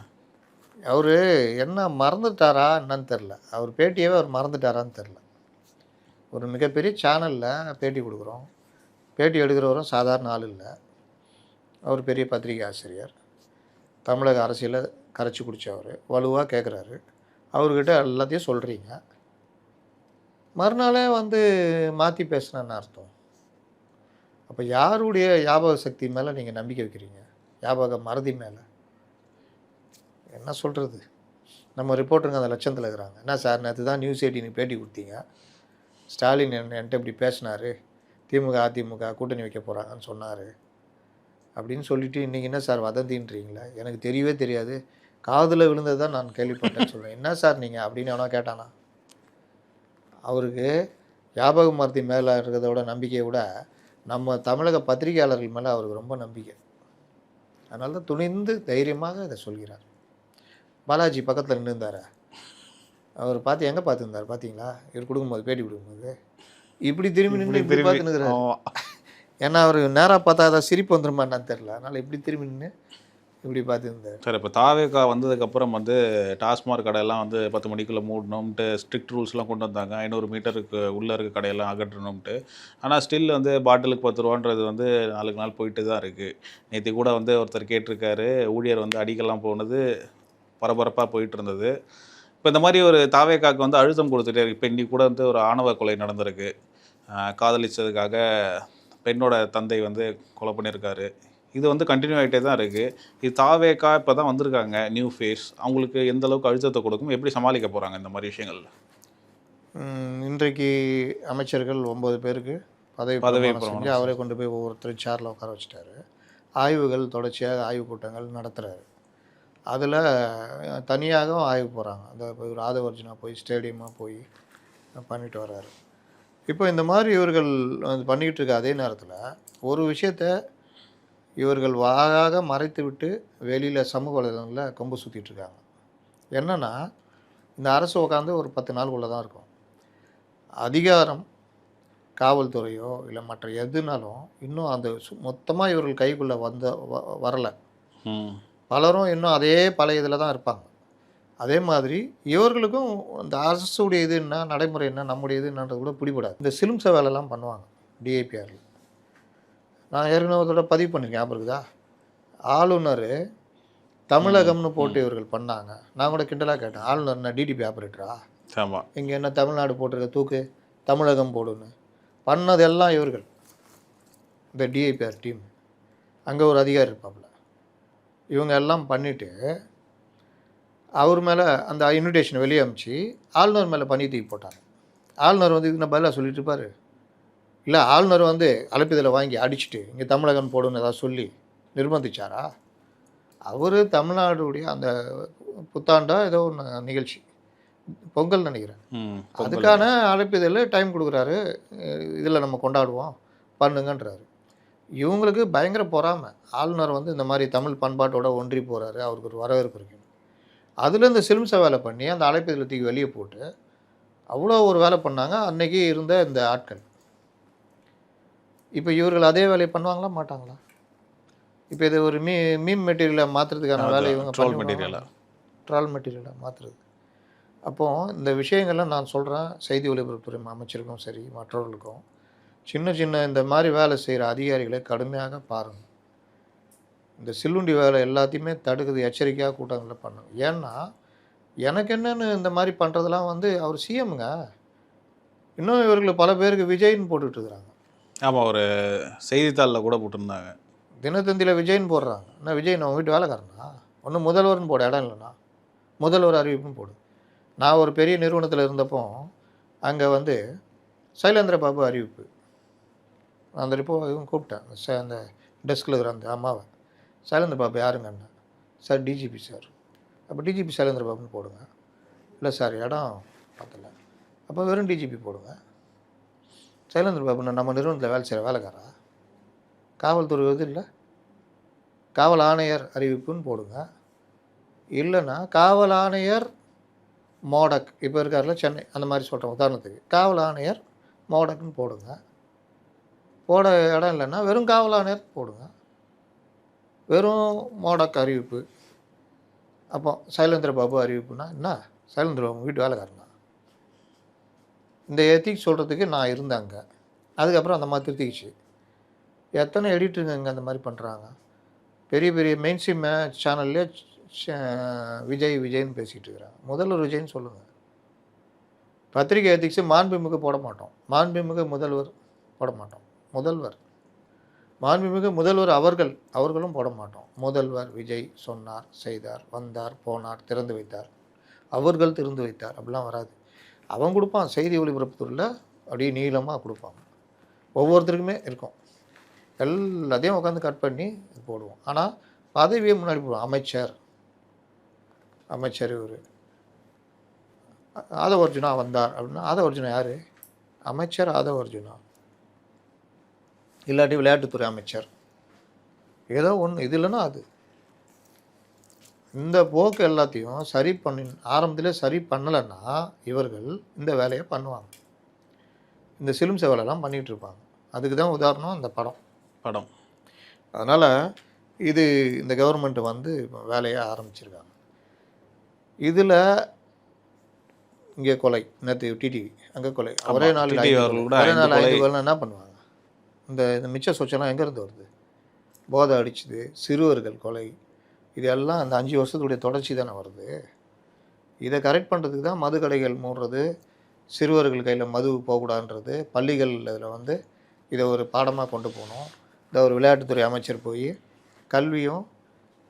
அவர் என்ன மறந்துட்டாரா என்னன்னு தெரில. அவர் பேட்டியவே அவர் மறந்துட்டாரான்னு தெரில. ஒரு மிகப்பெரிய சேனலில் பேட்டி கொடுக்குறோம். பேட்டி எடுக்கிறவரும் சாதாரண ஆள் இல்லை. அவர் பெரிய பத்திரிகை ஆசிரியர், தமிழக அரசியலை கரைச்சி குடித்தவர், வலுவாக கேட்குறாரு. அவர்கிட்ட எல்லாத்தையும் சொல்கிறீங்க, மறுநாளே வந்து மாற்றி பேசுனேன்னு அர்த்தம். அப்போ யாருடைய ஞாபக சக்தி மேலே நீங்கள் நம்பிக்கை வைக்கிறீங்க? ஞாபக மறதி மேலே என்ன சொல்கிறது? நம்ம ரிப்போர்ட்டருங்க அந்த லட்சத்தில் இருக்கிறாங்க. என்ன சார், நேற்று தான் நியூஸ் 18 பேட்டி கொடுத்தீங்க, ஸ்டாலின் என்கிட்ட இப்படி பேசினார், திமுக அதிமுக கூட்டணி வைக்க போகிறாங்கன்னு சொன்னார் அப்படின்னு சொல்லிவிட்டு இன்றைக்கி என்ன சார் வதந்தின்றீங்களா? எனக்கு தெரியவே தெரியாது, காதில் விழுந்தது தான் நான் கேள்விப்பட்டேன்னு சொல்கிறேன். என்ன சார் நீங்கள் அப்படின்னு எவனா கேட்டானா? அவருக்கு ஞாபக மருதி மேலே இருக்கிறத விட நம்பிக்கையை விட நம்ம தமிழக பத்திரிகையாளர்கள் மேலே அவருக்கு ரொம்ப நம்பிக்கை. அதனால தான் துணிந்து தைரியமாக இதை சொல்கிறார். பாலாஜி பக்கத்தில் நின்றுந்தார். அவர் பார்த்து எங்கே பார்த்துருந்தார் பார்த்தீங்களா? இவர் கொடுக்கும்போது பேட்டி கொடுக்கும்போது இப்படி திரும்பி நின்று இப்படி பார்த்துனுக்குறாரு. ஏன்னா அவர் நேராக பார்த்தா அதை சிரிப்பு வந்துருமா என்னன்னு தெரில. அதனால் இப்படி திரும்பி நின்று இப்படி பார்த்துருந்தார். சார், இப்போ தாவேகா வந்ததுக்கப்புறம் வந்து டாஸ்மாக் கடையெல்லாம் வந்து 10 மணிக்குள்ளே மூடணும்ட்டு ஸ்ட்ரிக்ட் ரூல்ஸ்லாம் கொண்டு வந்தாங்க. 500 மீட்டருக்கு உள்ளே இருக்க கடையெல்லாம் அகற்றணும்ட்டு. ஆனால் ஸ்டில் வந்து பாட்டிலுக்கு 10 ரூபான்றது வந்து நாளுக்கு நாள் போயிட்டு தான் இருக்குது. நேற்று கூட வந்து ஒருத்தர் கேட்டிருக்காரு, ஊழியர் வந்து அடிக்கெல்லாம் போனது பரபரப்பாக போயிட்டு இருந்தது. இப்போ இந்த மாதிரி ஒரு தாவேகாக்கு வந்து அழுத்தம் கொடுத்துட்டே இருக்கு. இப்போ இன்றைக்கி கூட வந்து ஒரு ஆணவ கொலை நடந்திருக்கு. காதலிச்சதுக்காக பெண்ணோட தந்தை வந்து கொலை பண்ணியிருக்காரு. இது வந்து கண்டினியூ ஆகிட்டே தான் இருக்குது. இது தாவேக்கா இப்போ தான் வந்திருக்காங்க, நியூ ஃபேஸ். அவங்களுக்கு எந்த அளவுக்கு அழுத்தத்தை கொடுக்கும், எப்படி சமாளிக்க போகிறாங்க இந்த மாதிரி விஷயங்கள்ல? இன்றைக்கு அமைச்சர்கள் 9 பேருக்கு பதவி பதவி பிரமாணம் செஞ்சு பிரமாணம் அவரே கொண்டு போய் ஒவ்வொருத்தரும் சேரில் உட்கார வச்சுட்டாரு. ஆய்வுகள் தொடர்ச்சியாக ஆய்வுக் கூட்டங்கள் நடத்துகிறாரு. அதில் தனியாகவும் ஆய்வு போகிறாங்க. அந்த ஒரு ஆதவர்ஜுனா போய் ஸ்டேடியமாக போய் பண்ணிட்டு வர்றாரு. இப்போ இந்த மாதிரி இவர்கள் வந்து பண்ணிக்கிட்டு இருக்க அதே நேரத்தில் ஒரு விஷயத்த இவர்கள் வாயாக மறைத்து விட்டு வெளியில் சமூக வலைதளங்களில் கொம்பு சுற்றிட்டு இருக்காங்க. என்னென்னா, இந்த அரசு உட்காந்து ஒரு 10 நாளுக்குள்ளே தான் இருக்கும். அதிகாரம் காவல்துறையோ இல்லை மற்ற எதுனாலும் இன்னும் அந்த மொத்தமாக இவர்கள் கைக்குள்ளே வரலை. பலரும் இன்னும் அதே பழைய இதில் தான் இருப்பாங்க. அதே மாதிரி இவர்களுக்கும் இந்த அரசுடைய இது என்ன, நடைமுறை என்ன, நம்முடைய இது என்னன்றது கூட பிடிபடாது. இந்த சிலும்ச வேலைலாம் பண்ணுவாங்க டிஐபிஆரில். நான் ஏற்கனவே ஒரு தடவை பதிவு பண்ணியிருக்கேன், ஞாபகம் இருக்குதா? ஆளுநர் தமிழகம்னு போட்டு இவர்கள் பண்ணாங்க. நான் கூட கிண்டலாக கேட்டேன், ஆளுநர் என்ன டிடிபி ஆப்ரேட்டரா? ஆமாம். இங்கே என்ன தமிழ்நாடு போட்டிருக்க தூக்கு தமிழகம் போடுன்னு பண்ணதெல்லாம் இவர்கள், இந்த டிஐபிஆர் டீம். அங்கே ஒரு அதிகாரி இருப்பாப்புல. இவங்க எல்லாம் பண்ணிவிட்டு அவர் மேலே அந்த இன்விடேஷனை வெளியே அனுப்பிச்சு ஆளுநர் மேலே பனி தூக்கி போட்டாங்க. ஆளுநர் வந்து இதுக்கு பதிலாக சொல்லிட்டு இருப்பார். இல்லை, ஆளுநர் வந்து அழைப்பிதழை வாங்கி அடிச்சுட்டு இங்கே தமிழகம் போடுன்னு ஏதாவது சொல்லி நிர்பந்திச்சாரா? அவர் தமிழ்நாடுடைய அந்த புத்தாண்டா ஏதோ ஒன்று நிகழ்ச்சி, பொங்கல் நினைக்கிறேன், அதுக்கான அழைப்பிதழில் டைம் கொடுக்குறாரு. இதில் நம்ம கொண்டாடுவோம் பண்ணுங்கன்றாரு. இவங்களுக்கு பயங்கர பொறாமை. ஆளுநர் வந்து இந்த மாதிரி தமிழ் பண்பாட்டோட ஒன்றி போகிறாரு, அவருக்கு ஒரு வரவேற்பு இருக்குது. அதில் இந்த சிலும்ச வேலை பண்ணி அந்த அழைப்பிதழை தூக்கி வெளியே போட்டு அவ்வளோ ஒரு வேலை பண்ணாங்க அன்னைக்கு இருந்த இந்த ஆட்கள். இப்போ இவர்கள் அதே வேலையை பண்ணுவாங்களா மாட்டாங்களா? இப்போ இது ஒரு மீம் மெட்டீரியலை மாற்றுறதுக்கான வேலை இவங்க ட்ரால் மெட்டீரியலை மாற்றுறது. அப்போது இந்த விஷயங்கள்லாம் நான் சொல்கிறேன், செய்தி ஒலிபரப்புத்துறை அமைச்சருக்கும் சரி மற்றவர்களுக்கும், சின்ன சின்ன இந்த மாதிரி வேலை செய்கிற அதிகாரிகளை கடுமையாக பாருங்கள். இந்த சில்லுண்டி வேலை எல்லாத்தையுமே தடுக்குது, எச்சரிக்கையாக கூட்டங்களில் பண்ணுங்க. ஏன்னா எனக்கு என்னென்னு இந்த மாதிரி பண்ணுறதெல்லாம் வந்து அவர் சிஎம்ங்க. இன்னும் இவர்களுக்கு பல பேருக்கு விஜய்ன்னு போட்டுட்டு இருக்கிறாங்க. ஆமாம், ஒரு செய்தித்தாளில் கூட போட்டிருந்தாங்க. தினத்தந்தியில் விஜய்ன்னு போடுறாங்க. என்ன விஜய் நம்ம வீட்டு வேலைக்காரனா? ஒன்று முதல்வர்னு போட இடம் இல்லைண்ணா, முதல்வர் அறிவிப்புன்னு போடு. நான் ஒரு பெரிய நிறுவனத்தில் இருந்தப்போ அங்கே வந்து சைலேந்திர பாபு அறிவிப்பு, அந்த இவங்க கூப்பிட்டேன், அந்த டெஸ்கில் இருக்கிற அந்த அம்மாவை. சைலேந்திர பாபு யாருங்கண்ணா? Sir DGP sir. அப்போ டிஜிபி சைலேந்திர பாபுன்னு போடுங்க. இல்லை சார் இடம் பத்தலை. அப்போ வெறும் டிஜிபி போடுங்க. சைலேந்திர பாபுன்னு நம்ம நிறுவனத்தில் வேலை செய்கிற வேலைக்காரா? காவல்துறை இது இல்லை, காவல் ஆணையர் அறிவிப்புன்னு போடுங்க. இல்லைன்னா காவல் ஆணையர் மோடக், இப்போ இருக்கார்ல சென்னை, அந்த மாதிரி சொல்கிறோம் உதாரணத்துக்கு, காவல் ஆணையர் மோடக்னு போடுங்க. போட இடம் இல்லைன்னா வெறும் காவல் ஆணையர் போடுங்க, வெறும் மோடக் அறிவிப்பு. அப்போ சைலேந்திர பாபு அறிவிப்புனா என்ன? சைலேந்திர பாபு வீட்டு வேலைக்காரனா? இந்த எத்திக்ஸ் சொல்கிறதுக்கு நான் இருந்தேங்க. அதுக்கப்புறம் அந்த மாதிரி திருத்திக்கிச்சு. எத்தனை எடிட்டருங்க இங்கே அந்த மாதிரி பண்ணுறாங்க? பெரிய பெரிய மெயின் ஸ்ட்ரீம் சேனல்லே விஜய்னு பேசிகிட்டு இருக்கிறாங்க. முதல்வர் விஜய்ன்னு சொல்லுங்கள். பத்திரிகை எத்திக்ஸு மாண்புமிகு போட மாட்டோம், மாண்புமிகு முதல்வர் போட மாட்டோம். முதல்வர், மாண்புமிகு முதல்வர் அவர்களும் போட மாட்டோம். முதல்வர் விஜய் சொன்னார், செய்தார், வந்தார், போனார், திறந்து வைத்தார், அவர்கள் திறந்து வைத்தார், அப்படிலாம் வராது. அவன் கொடுப்பான், செய்தி ஒலிபரப்புத்துறையில் அப்படியே நீளமாக கொடுப்பாங்க, ஒவ்வொருத்தருக்குமே இருக்கும். எல்லாத்தையும் உட்காந்து கட் பண்ணி போடுவோம். ஆனால் பதவியை முன்னாடி போடுவோம். அமைச்சர் இவர் ஆதவர்ஜுனா வந்தார் அப்படின்னா, ஆதவர்ஜுனா யார்? அமைச்சர் ஆதவர்ஜுனா, இல்லாட்டி விளையாட்டுத்துறை அமைச்சர், ஏதோ ஒன்று. இது இல்லைன்னா அது. இந்த போக்கு எல்லாத்தையும் சரி பண்ணி ஆரம்பத்திலே சரி பண்ணலைன்னா இவர்கள் இந்த வேலையை பண்ணுவாங்க. இந்த சிலும்ச வேலைலாம் பண்ணிகிட்டு இருப்பாங்க. அதுக்கு தான் உதாரணம் இந்த படம். அதனால் இது இந்த கவர்மெண்ட் வந்து வேலையை ஆரம்பிச்சிருக்காங்க. இதில் இங்கே கொலை, நேற்று டிடிவி அங்கே கொலை, ஒரே நாள் 5 கொலை. என்ன பண்ணுவாங்க? இந்த மிச்ச சொச்செல்லாம் எங்கேருந்து வருது? போதை அடிச்சுது, சிறுவர்கள் கொலை, இதெல்லாம் அந்த 5 வருஷத்துடைய தொடர்ச்சி தானே வருது. இதை கரெக்ட் பண்ணுறதுக்கு தான் மது கடைகள் மூடுறது, சிறுவர்கள் கையில் மது போகக்கூடாதுன்றது பள்ளிகள் இதில் வந்து இதை ஒரு பாடமாக கொண்டு போகணும். இதை ஒரு விளையாட்டுத்துறை அமைச்சர் போய் கல்வியும்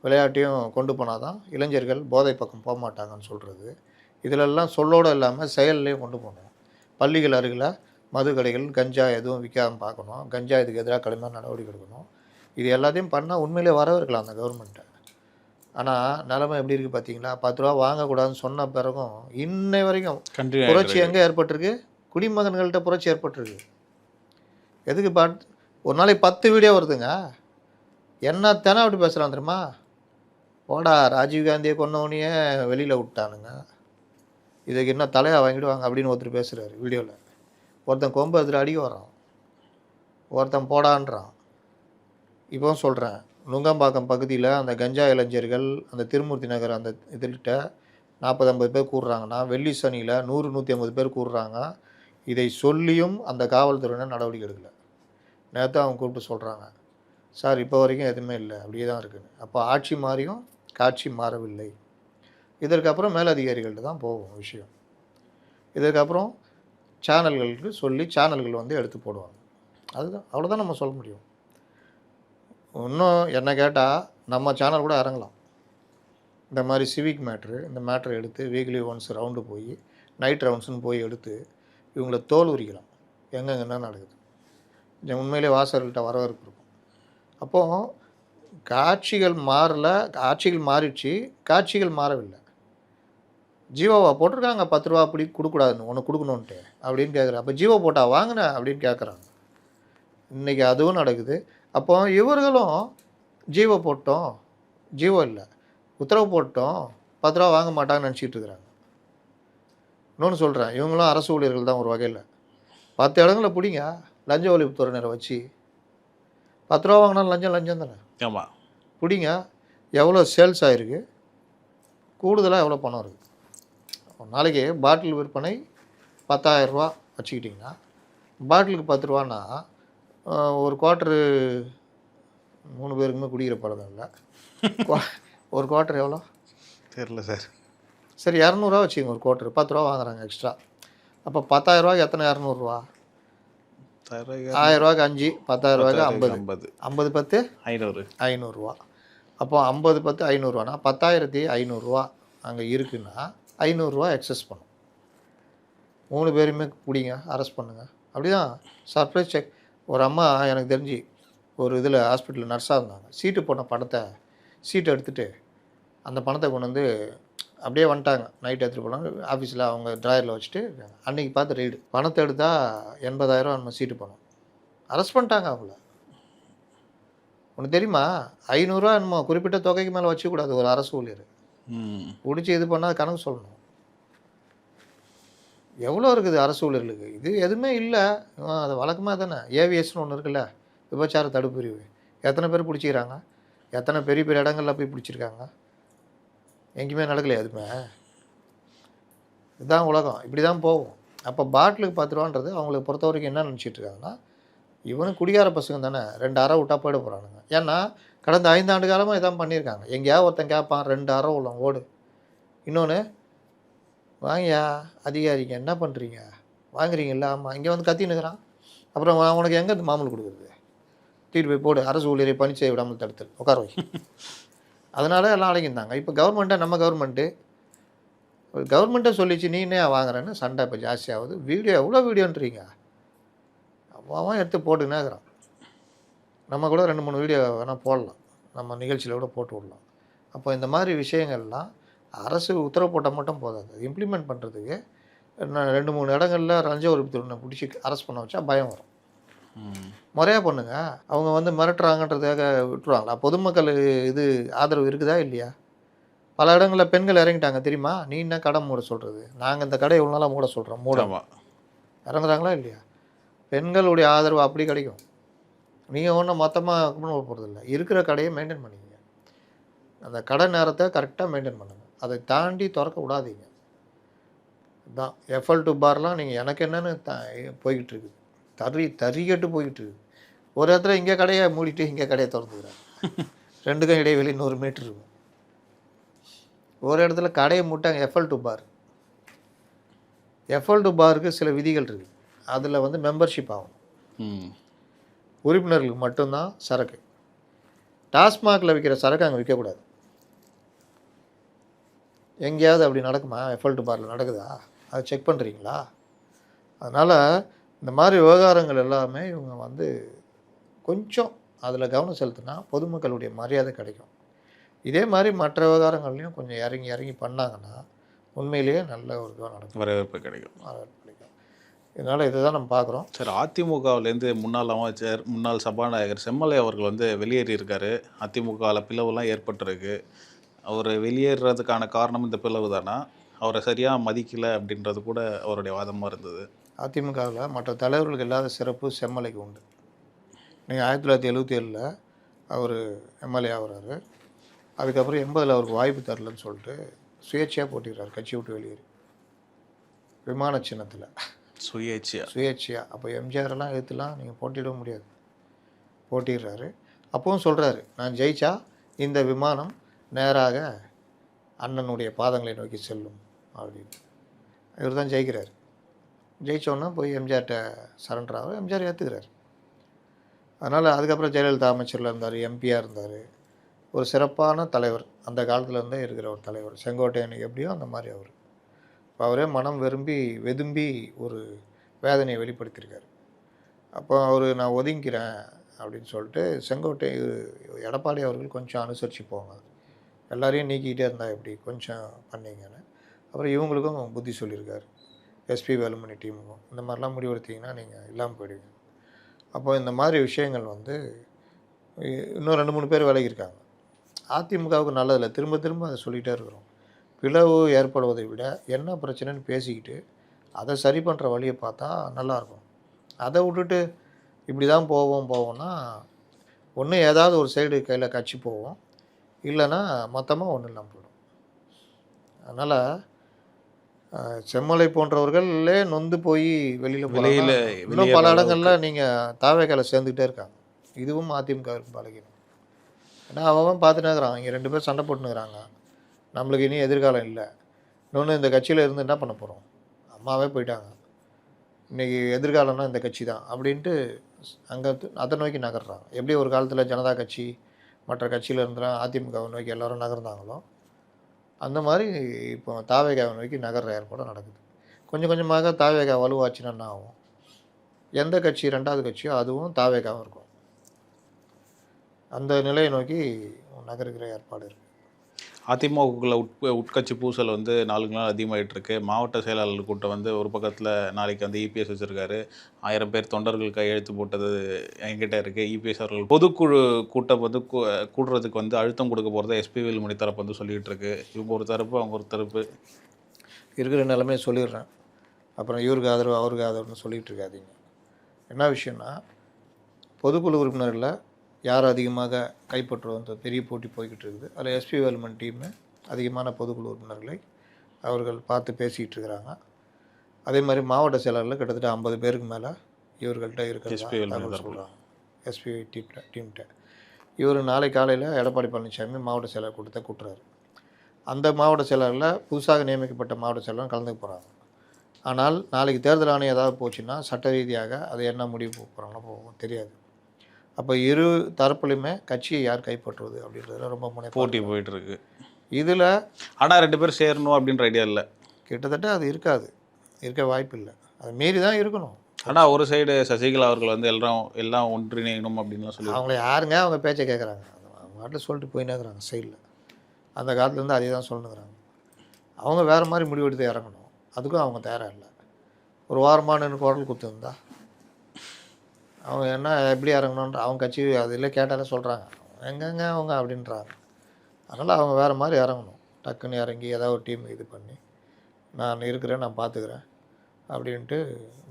விளையாட்டையும் கொண்டு போனால் தான் இளைஞர்கள் போதை பக்கம் போக மாட்டாங்கன்னு சொல்கிறது. இதிலெல்லாம் சொல்லோடு இல்லாமல் செயல்லையும் கொண்டு போகணும். பள்ளிகள் அருகில் மது கடைகள் கஞ்சா எதுவும் விற்காமல் பார்க்கணும். கஞ்சா இதுக்கு எதிராக கடுமையான நடவடிக்கை எடுக்கணும். இது எல்லாத்தையும் பண்ணால் உண்மையிலே வரவேற்கலாம் அந்த கவர்மெண்ட்டை. ஆனால் நிலைமை எப்படி இருக்குது பார்த்தீங்களா? 10 ரூபா வாங்கக்கூடாதுன்னு சொன்ன பிறகும் இன்னை வரைக்கும் புரட்சி எங்கே ஏற்பட்டிருக்கு? குடிமகன்கள்கிட்ட புரட்சி ஏற்பட்டிருக்கு. எதுக்கு ஒரு நாளைக்கு 10 வீடியோ வருதுங்க. என்னத்தானே அப்படி பேசுகிறான் தெரியுமா? போடா ராஜீவ்காந்தியை கொன்னவனையே வெளியில் விட்டானுங்க, இதுக்கு என்ன தலையாக வாங்கிடுவாங்க அப்படின்னு ஒருத்தர் பேசுகிறாரு வீடியோவில். ஒருத்தன் கொம்பு எடுத்துட்டு அடிக்க வரான், ஒருத்தன் போடான்றான். இப்போ சொல்கிறேன், நுங்கம்பாக்கம் பகுதியில் அந்த கஞ்சா இளைஞர்கள் அந்த திருமூர்த்தி நகர் அந்த இதுகிட்ட 40-50 பேர் கூடுறாங்கன்னா வெள்ளி சனியில் 100-150 பேர் கூடுறாங்க. இதை சொல்லியும் அந்த காவல்துறையினர் நடவடிக்கை எடுக்கலை. நேற்று அவங்க கூப்பிட்டு சொல்கிறாங்க, சார் இப்போ வரைக்கும் எதுவுமே இல்லை, அப்படியே தான் இருக்குது. அப்போ ஆட்சி மாறியும் காட்சி மாறவில்லை. இதற்கப்புறம் மேலதிகாரிகள்கிட்ட தான் போகும் விஷயம். இதற்கப்புறம் சேனல்களுக்கு சொல்லி சேனல்கள் வந்து எடுத்து போடுவாங்க. அதுதான், அவ்வளோதான் நம்ம சொல்ல முடியும். இன்னும் என்ன கேட்டால் நம்ம சேனல் கூட இறங்கலாம். இந்த மாதிரி சிவிக் மேட்ரு, இந்த மேட்ரை எடுத்து வீக்லி ஒன்ஸ் ரவுண்டு போய் நைட் ரவுண்ட்ஸ்னு போய் எடுத்து இவங்கள தோல் உரிக்கலாம், எங்கெங்க என்ன நடக்குது. உண்மையிலே வாசகர்கள்ட்ட வரவேற்பு இருக்கும். அப்போது காட்சிகள் மாறல, ஆட்சிகள் மாறிடுச்சு, காட்சிகள் மாறவில்லை. ஜீவோவா போட்டிருக்காங்க 10 ரூபா அப்படி கொடுக்கூடாதுன்னு, ஒன்று கொடுக்கணுன்ட்டு அப்படின்னு கேட்குறேன். அப்போ ஜீவோ போட்டா வாங்கினேன் அப்படின்னு கேட்குறாங்க. இன்றைக்கி அதுவும் நடக்குது. அப்போ இவர்களும் ஜீவோ போட்டோம், ஜீவோ இல்லை உத்தரவு போட்டோம் 10 ரூபா வாங்க மாட்டாங்கன்னு நினச்சிட்டு இருக்கிறாங்க. இன்னொன்று சொல்கிறேன், இவங்களும் அரசு ஊழியர்கள் தான் ஒரு வகையில். 10 இடங்களில் பிடிங்க லஞ்ச ஒழிப்புத்துறையினரை வச்சு. 10 ரூபா வாங்கினாலும் லஞ்சம் தானே. ஆமாம், பிடிங்க. எவ்வளோ சேல்ஸ் ஆகிருக்கு, கூடுதலாக எவ்வளோ பணம் இருக்குது. ஒரு நாளைக்கு பாட்டில் விற்பனை 10,000 ரூபா வச்சுக்கிட்டிங்கன்னா, பாட்டிலுக்கு 10 ரூபான்னா ஒரு குவார்ட்ரு 3 பேருக்குமே குடிக்கிற பழக்கம் இல்லை. ஒரு குவார்ட்ரு எவ்வளோ தெரியல சார். சரி 200 வச்சுக்கோங்க. ஒரு குவார்ட்ரு 10 ரூபா வாங்குறாங்க எக்ஸ்ட்ரா. அப்போ 10,000 ரூபாய்க்கு எத்தனை 200 ரூபா? 1000 ரூபாய்க்கு 5, 10,000 ரூபாய்க்கு 50, 50 10 500 ரூபா. அப்போ 50 10 500 ரூபானா 10,500 ரூபா அங்கே இருக்குன்னா 500 ரூபா எக்ஸஸ் பண்ணும். 3 பேருமே பிடிங்க, அரெஸ்ட் பண்ணுங்கள். அப்படி தான் சர்ப்ரைஸ் செக். ஒரு அம்மா எனக்கு தெரிஞ்சு ஒரு இதில் ஹாஸ்பிட்டலில் நர்ஸாக இருந்தாங்க. சீட்டு போட்ட பணத்தை சீட்டை எடுத்துகிட்டு அந்த பணத்தை கொண்டு வந்து அப்படியே வந்துட்டாங்க. நைட் எடுத்துகிட்டு போனாங்க, ஆஃபீஸில் அவங்க ட்ராயரில் வச்சுட்டு இருக்காங்க. அன்றைக்கி பார்த்து ரைடு, பணத்தை எடுத்தால் 80,000 நம்ம சீட்டு பணம். அரெஸ்ட் பண்ணிட்டாங்க அவங்கள. உனக்கு தெரியுமா, 500 ரூபா நம்ம குறிப்பிட்ட தொகைக்கு மேலே வச்சுக்கூடாது ஒரு அரசு ஊழியர். பிடிச்சி இது பண்ணால் கணக்கு சொல்லணும். எவ்வளோ இருக்குது அரசு ஊழியர்களுக்கு. இது எதுவுமே இல்லை, அது வழக்கமாக தானே. ஏவிஎஸ்னு ஒன்று இருக்குல்ல, விபச்சார தடுப்பு பிரிவு. எத்தனை பேர் பிடிச்சிக்கிறாங்க, எத்தனை பெரிய பெரிய இடங்களில் போய் பிடிச்சிருக்காங்க. எங்கேயுமே நடக்கலையே எதுவுமே. இதுதான் உலகம், இப்படி தான் போகும். அப்போ பாட்டிலுக்கு 10 ரூபான்றது அவங்களுக்கு பொறுத்த வரைக்கும் என்ன நினச்சிட்டு இருக்காங்கன்னா, இவனும் குடிகார பசங்க தானே, 2 அறை விட்டா போயிட போகிறானுங்க. ஏன்னா கடந்த 5 ஆண்டு காலமாக இதான் பண்ணியிருக்காங்க. எங்கேயாவது ஒருத்தன் கேட்பான் 2 அறை உள்ளம் ஓடு. இன்னொன்று, வாங்கியா அதிகாரிங்க என்ன பண்ணுறீங்க, வாங்குறீங்களா? ஆமாம். இங்கே வந்து கத்தினுக்கிறான். அப்புறம் உனக்கு எங்கே மாமூல் கொடுக்குறது? தூக்கிட்டு போய் போடு, அரசு ஊழியரை பணி செய்ய விடாமல் தடுத்தல், உட்கார வை. அதனால எல்லாம் அடங்கியிருந்தாங்க. இப்போ கவர்மெண்ட்டை நம்ம கவர்மெண்ட்டை சொல்லிச்சு, நீ என்ன வாங்குறேன்னு சண்டை இப்போ ஜாஸ்தியாகுது. வீடியோ எவ்வளோ வீடியோன்றீங்க, அவன் எடுத்து போட்டுக்கினே இருக்கிறான். நம்ம கூட 2-3 வீடியோ வேணால் போடலாம், நம்ம நிகழ்ச்சியில் கூட போட்டு விடலாம். அப்போ இந்த மாதிரி விஷயங்கள்லாம் அரசு உத்தரவு போட்டால் மட்டும் போதாது, இம்ப்ளிமெண்ட் பண்ணுறதுக்கு 2-3 இடங்களில் லஞ்ச ஒழிப்புத்துறையினரை பிடிச்சி அரெஸ்ட் பண்ண வச்சா பயம் வரும். முறையாக பண்ணுங்க. அவங்க வந்து மிரட்டுறாங்கன்றதுக்காக விட்டுருவாங்களா? பொதுமக்கள் இது ஆதரவு இருக்குதா இல்லையா? பல இடங்களில் பெண்கள் இறங்கிட்டாங்க தெரியுமா? நீ என்ன கடை மூட சொல்கிறது, நாங்கள் இந்த கடை இவ்வளோ நாளாக மூட சொல்கிறோம், மூடமா இறங்குறாங்களா இல்லையா? பெண்களுடைய ஆதரவு அப்படி கிடைக்கும். நீங்கள் ஒன்றும் மொத்தமாக பண்ண போகிறதில்ல, இருக்கிற கடையை மெயின்டைன் பண்ணிக்கங்க. அந்த கடை நேரத்தை கரெக்டாக மெயின்டைன் பண்ணுங்கள், அதை தாண்டி திறக்க விடாதீங்க. இதுதான் எஃப்எல் டு பார்லாம் நீங்கள் எனக்கு என்னென்னு போய்கிட்டு இருக்குது, தறிக்கட்டு போய்கிட்டு இருக்குது. ஒரு இடத்துல இங்கே கடையை மூடிட்டு இங்கே கடையை திறந்துக்கிறாங்க. 2க்கும் இடைவெளி 100 மீட்டர் இருக்கும். ஒரு இடத்துல கடையை மூட்டாங்க FL two bar. FL two பாருக்கு சில விதிகள் இருக்குது. அதில் வந்து மெம்பர்ஷிப் ஆகும். ம். உறுப்பினர்களுக்கு மட்டும்தான் சரக்கு. டாஸ்மாகில் விற்கிற சரக்கு அங்கே விற்கக்கூடாது. எங்கேயாவது அப்படி நடக்குமா? எஃப்எல் டு பாரில் நடக்குதா? அதை செக் பண்ணுறீங்களா? அதனால் இந்த மாதிரி விவகாரங்கள் எல்லாமே இவங்க வந்து கொஞ்சம் அதில் கவனம் செலுத்தினா பொதுமக்களுடைய மரியாதை கிடைக்கும். இதே மாதிரி மற்ற விவகாரங்கள்லையும் கொஞ்சம் இறங்கி இறங்கி பண்ணாங்கன்னா உண்மையிலேயே நல்ல ஒரு இதுவாக நடக்கும், வரவேற்பு கிடைக்கும். வரவேற்பு கிடைக்கும். இதனால் இதை தான் நம்ம பார்க்குறோம். சார், அதிமுகவிலேருந்து முன்னாள் அமைச்சர், முன்னாள் சபாநாயகர் செம்மலை அவர்கள் வந்து வெளியேறி இருக்காரு. அதிமுகவில் பிளவுலாம் ஏற்பட்டிருக்கு. அவர் வெளியேறதுக்கான காரணம் இந்த பிளவு தானா? அவரை சரியாக மதிக்கலை அப்படின்றது கூட அவருடைய வாதமாக இருந்தது. அதிமுகவில் மற்ற தலைவர்களுக்கு இல்லாத சிறப்பு செம்மலைக்கு உண்டு. நீங்கள் 1977 அவர் எம்எல்ஏ ஆகுறாரு. அதுக்கப்புறம் 80 அவருக்கு வாய்ப்பு தரலன்னு சொல்லிட்டு சுயேட்சையாக போட்டிடுறாரு, கட்சி விட்டு வெளியேறி விமான சின்னத்தில். சுயேட்சையாக. அப்போ எம்ஜிஆரெல்லாம் எதிர்த்துலாம் நீங்கள் போட்டியிட முடியாது, போட்டிடுறாரு. அப்பவும் சொல்கிறாரு, நான் ஜெயிச்சா இந்த விமானம் நேராக அண்ணனுடைய பாதங்களை நோக்கி செல்லும் அப்படின்னு. இவர் தான் ஜெயிக்கிறார். ஜெயித்தோன்னா போய் எம்ஜிஆர்கிட்ட சரண்டர் ஆகும். எம்ஜிஆர் ஏற்றுக்கிறார். அதனால் அதுக்கப்புறம் ஜெயலலிதா அமைச்சரில் இருந்தார், எம்பியாக இருந்தார். ஒரு சிறப்பான தலைவர், அந்த காலத்தில் இருந்தே இருக்கிற ஒரு தலைவர். செங்கோட்டையனுக்கு எப்படியோ அந்த மாதிரி அவர். இப்போ அவரே மனம் வெதும்பி ஒரு வேதனையை வெளிப்படுத்தியிருக்காரு. அப்போ அவர் நான் ஒதுங்கிறேன் அப்படின்னு சொல்லிட்டு செங்கோட்டை எடப்பாடி அவர்கள் கொஞ்சம் அனுசரித்து போங்க, எல்லாரையும் நீக்கிக்கிட்டே இருந்தால் எப்படி, கொஞ்சம் பண்ணிங்கன்னு. அப்புறம் இவங்களுக்கும் புத்தி சொல்லியிருக்காரு, எஸ்பி வேலுமணி டீமுக்கும். இந்த மாதிரிலாம் முடிவெடுத்தீங்கன்னா நீங்கள் இல்லாமல் போயிடுவீங்க. அப்போ இந்த மாதிரி விஷயங்கள் வந்து இன்னும் 2-3 பேர் விலகியிருக்காங்க. அதிமுகவுக்கு நல்லதில்லை. திரும்ப திரும்ப அதை சொல்லிகிட்டே இருக்கிறோம். பிளவு ஏற்படுவதை விட என்ன பிரச்சனைன்னு பேசிக்கிட்டு அதை சரி பண்ணுற வழியை பார்த்தா நல்லாயிருக்கும். அதை விட்டுட்டு இப்படி தான் போவோம்னா ஒன்று ஏதாவது ஒரு சைடு கையில் கட்சி போவோம், இல்லைன்னா மொத்தமாக ஒன்றும் இல்லாமல் போயிடும். அதனால் செம்மலை போன்றவர்களே நொந்து போய் வெளியில் இன்னும் பல இடங்களில் நீங்கள் தாவேக்கால சேர்ந்துக்கிட்டே இருக்காங்க. இதுவும் அதிமுகவுக்கு பழகிடும். ஏன்னா அவன் பார்த்துட்டு இருக்கிறான், இங்கே 2 பேர் சண்டை போட்டுனுக்கிறாங்க, நம்மளுக்கு இனி எதிர்காலம் இல்லை. இன்னொன்று, இந்த கட்சியில் இருந்து என்ன பண்ண போகிறோம், அம்மாவே போயிட்டாங்க, இன்றைக்கி எதிர்காலம்னா இந்த கட்சி தான் அப்படின்ட்டு அங்கே அதை நோக்கி நகர்றாங்க. எப்படி ஒரு காலத்தில் ஜனதா கட்சி மற்ற கட்சியில் இருந்தால் அதிமுகவை நோக்கி எல்லோரும் நகர்ந்தாங்களோ அந்த மாதிரி இப்போ தாவேகாவை நோக்கி நகர்ற ஏற்பாடு நடக்குது. கொஞ்சம் கொஞ்சமாக தாவேகா வலுவாச்சுன்னா என்ன ஆகும், எந்த கட்சி 2வது கட்சியோ அதுவும் தாவேகாவும் இருக்கும். அந்த நிலையை நோக்கி நகருகிற ஏற்பாடு இருக்குது. அதிமுகக்குள்ள உட்கட்சி பூசல் வந்து நாளுக்கு நாள் அதிகமாகிட்டு இருக்கு. மாவட்ட செயலாளர் கூட்டம் வந்து ஒரு பக்கத்தில் நாளைக்கு வந்து இபிஎஸ் வச்சுருக்காரு. 1000 பேர் தொண்டர்கள் கையெழுத்து போட்டது என்கிட்ட இருக்குது. இபிஎஸ் அவர்கள் பொதுக்குழு கூட்டம் வந்து கூடுறதுக்கு வந்து அழுத்தம் கொடுக்க போகிறத எஸ்பி வேலுமணி தரப்பு வந்து சொல்லிகிட்டு இருக்கு. இவங்க ஒரு தரப்பு, அவங்க ஒரு தரப்பு. இருக்கிற நிலைமையை சொல்லிடுறேன், அப்புறம் இவருக்கு ஆதரவு அவருக்கு ஆதரவுன்னு சொல்லிகிட்டு இருக்காதீங்க. என்ன விஷயம்னா, பொதுக்குழு உறுப்பினர்களில் யார் அதிகமாக கைப்பற்றுவது பெரிய போட்டி போய்கிட்டு இருக்குது. அதில் எஸ்பி வேலுமணி டீமு அதிகமான பொதுக்குழு உறுப்பினர்களை அவர்கள் பார்த்து பேசிகிட்டு இருக்கிறாங்க. அதே மாதிரி மாவட்ட செயலாளர்கள் கிட்டத்தட்ட 50 பேருக்கு மேலே இவர்கள்ட்ட இருக்கிறதா சொல்கிறாங்க, எஸ்பி டீம்கிட்ட. இவர் நாளை காலையில் எடப்பாடி பழனிசாமி மாவட்ட செயலாளர் கூட்டத்தை கூட்டுறாரு. அந்த மாவட்ட செயலாளரில் புதுசாக நியமிக்கப்பட்ட மாவட்ட செயலாளர் கலந்துக்க போகிறாங்க. ஆனால் நாளைக்கு தேர்தல் ஆணையம் ஏதாவது போச்சுன்னா சட்ட ரீதியாக அது என்ன முடிவு போகிறாங்களோ தெரியாது. அப்போ இரு தரப்புலையுமே கட்சியை யார் கைப்பற்றுவது அப்படின்றதுல ரொம்ப போட்டி போயிட்டுருக்கு இதில். ஆனால் 2 பேர் சேரணும் அப்படின்ற ஐடியா இல்லை, கிட்டத்தட்ட அது இருக்க வாய்ப்பு இல்லை. அது மீறி தான் இருக்கணும். ஆனால் ஒரு சைடு சசிகலா அவர்கள் வந்து எல்லாம் ஒன்றிணையணும் அப்படின்லாம் சொல்லி அவங்கள யாருங்க அவங்க பேச்சை கேட்குறாங்க, அவங்க நாட்டில் சொல்லிட்டு போயினேக்கிறாங்க சைடில். அந்த காலத்துலேருந்து அதே தான் சொல்லுங்கிறாங்க. அவங்க வேறு மாதிரி முடிவெடுத்து இறங்கணும், அதுக்கும் அவங்க தயாராக இல்லை. ஒரு வாரமான குரல் குத்துருந்தா அவங்க என்ன எப்படி இறங்கணுன்ற அவங்க கட்சி அதில் கேட்டாலே சொல்கிறாங்க, எங்கெங்க அவங்க அப்படின்றாங்க. அதனால் அவங்க வேறு மாதிரி இறங்கணும், டக்குன்னு இறங்கி ஏதாவது ஒரு டீம் இது பண்ணி நான் இருக்கிறேன், நான் பார்த்துக்கிறேன் அப்படின்ட்டு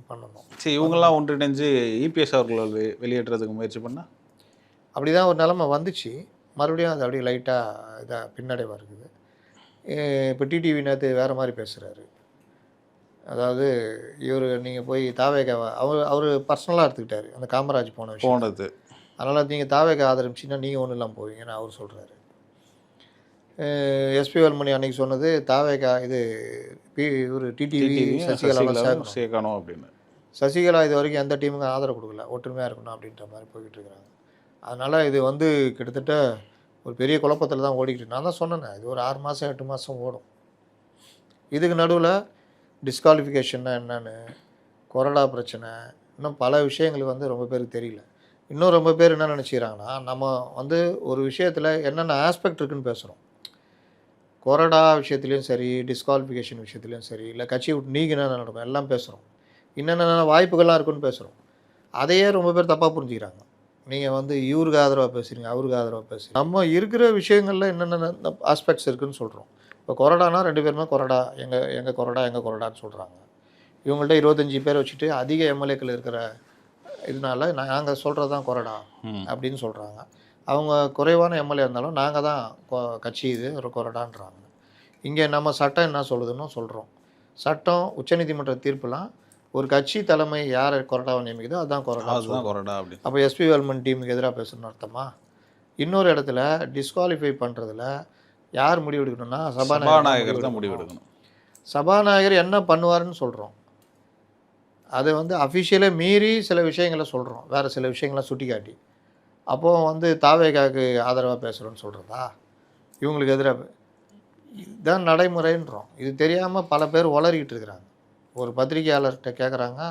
பண்ணணும். சரி, இவங்கெல்லாம் ஒன்றிணைஞ்சு இபிஎஸ் அவர்களை வெளியேற்றுறதுக்கு முயற்சி பண்ணால் அப்படி தான் ஒரு நிலமை வந்துச்சு. மறுபடியும் அது அப்படியே லைட்டாக இதாக பின்னடைவாக இருக்குது. இப்போ டிடிவி நேற்று வேறு மாதிரி பேசுகிறாரு. அதாவது இவர் நீங்கள் போய் தாவேகாவை அவர் பர்சனலாக எடுத்துக்கிட்டார் அந்த காமராஜ் போனது. அதனால் நீங்கள் தாவேகா ஆதரிச்சின்னா நீங்கள் ஒன்றும் இல்லாமல் போவீங்கன்னு அவர் சொல்கிறாரு. எஸ்பி வேலுமணி அன்னைக்கு சொன்னது தாவேகா இது ஒரு டிடிவி சசிகலாலாம் சேர்க்கணும் சேர்க்கணும் அப்படின்னு. சசிகலா இது வரைக்கும் எந்த டீமுக்கும் ஆதரவு கொடுக்கல, ஒற்றுமையாக இருக்கணும் அப்படின்ற மாதிரி போய்கிட்டு இருக்கிறாங்க. அதனால் இது வந்து கிட்டத்தட்ட ஒரு பெரிய குழப்பத்தில் தான் ஓடிக்கிட்டு. நான் தான் சொன்னேன், இது ஒரு 6 மாதம் 8 மாதம் ஓடும். இதுக்கு நடுவில் டிஸ்குவாலிஃபிகேஷன்னா என்னென்னு, கொறடா பிரச்சனை, இன்னும் பல விஷயங்கள் வந்து ரொம்ப பேருக்கு தெரியல. இன்னும் ரொம்ப பேர் என்ன நினச்சிக்கிறாங்கன்னா, நம்ம வந்து ஒரு விஷயத்தில் என்னென்ன ஆஸ்பெக்ட் இருக்குதுன்னு பேசுகிறோம். கொறடா விஷயத்துலேயும் சரி, டிஸ்குவாலிஃபிகேஷன் விஷயத்துலேயும் சரி, இல்லை கட்சி விட்டு நீக்கினா நடக்கும் எல்லாம் பேசுகிறோம். என்னென்ன வாய்ப்புகள்லாம் இருக்குன்னு பேசுகிறோம். அதையே ரொம்ப பேர் தப்பாக புரிஞ்சுக்கிறாங்க. நீங்கள் வந்து இவருக்கு ஆதரவாக பேசுகிறீங்க, அவருக்கு ஆதரவாக பேசுகிறீங்க. நம்ம இருக்கிற விஷயங்களில் என்னென்ன ஆஸ்பெக்ட்ஸ் இருக்குதுன்னு சொல்கிறோம். இப்போ கொறடானா 2 பேருமே கொறடா, எங்கள் கொறடா எங்கள் கொறடான்னு சொல்கிறாங்க. இவங்கள்ட்ட 25 பேர் வச்சுட்டு அதிக எம்எல்ஏக்கள் இருக்கிற இதனால நாங்கள் சொல்கிறது தான் கொறடா அப்படின்னு சொல்கிறாங்க. அவங்க குறைவான எம்எல்ஏ இருந்தாலும் நாங்கள் தான் கட்சி இது ஒரு கொறடான்றாங்க. இங்கே நம்ம சட்டம் என்ன சொல்லுதுன்னு சொல்கிறோம். சட்டம் உச்சநீதிமன்ற தீர்ப்புலாம் ஒரு கட்சி தலைமை யாரை கொறடாவை நியமிக்குதோ அதுதான் கொறடா அப்படி. அப்போ எஸ்பி வேலுமணி டீமுக்கு எதிராக பேசணும்னு அர்த்தமா? இன்னொரு இடத்துல டிஸ்குவாலிஃபை பண்ணுறதுல யார் முடிவு எடுக்கணும்னா சபாநாயகர் தான் முடிவு எடுக்கணும். சபாநாயகர் என்ன பண்ணுவாருன்னு சொல்கிறோம். அதை வந்து அஃபிஷியலே மீறி சில விஷயங்களை சொல்கிறோம், வேறு சில விஷயங்களை சுட்டி காட்டி. அப்போது வந்து தாவேகாவுக்கு ஆதரவாக பேசுகிறோன்னு சொல்கிறதா? இவங்களுக்கு எதிராக இதுதான் நடைமுறைன்றோம். இது தெரியாமல் பல பேர் உளறிக்கிட்டு இருக்கிறாங்க. ஒரு பத்திரிகையாளர்கிட்ட கேட்குறாங்க,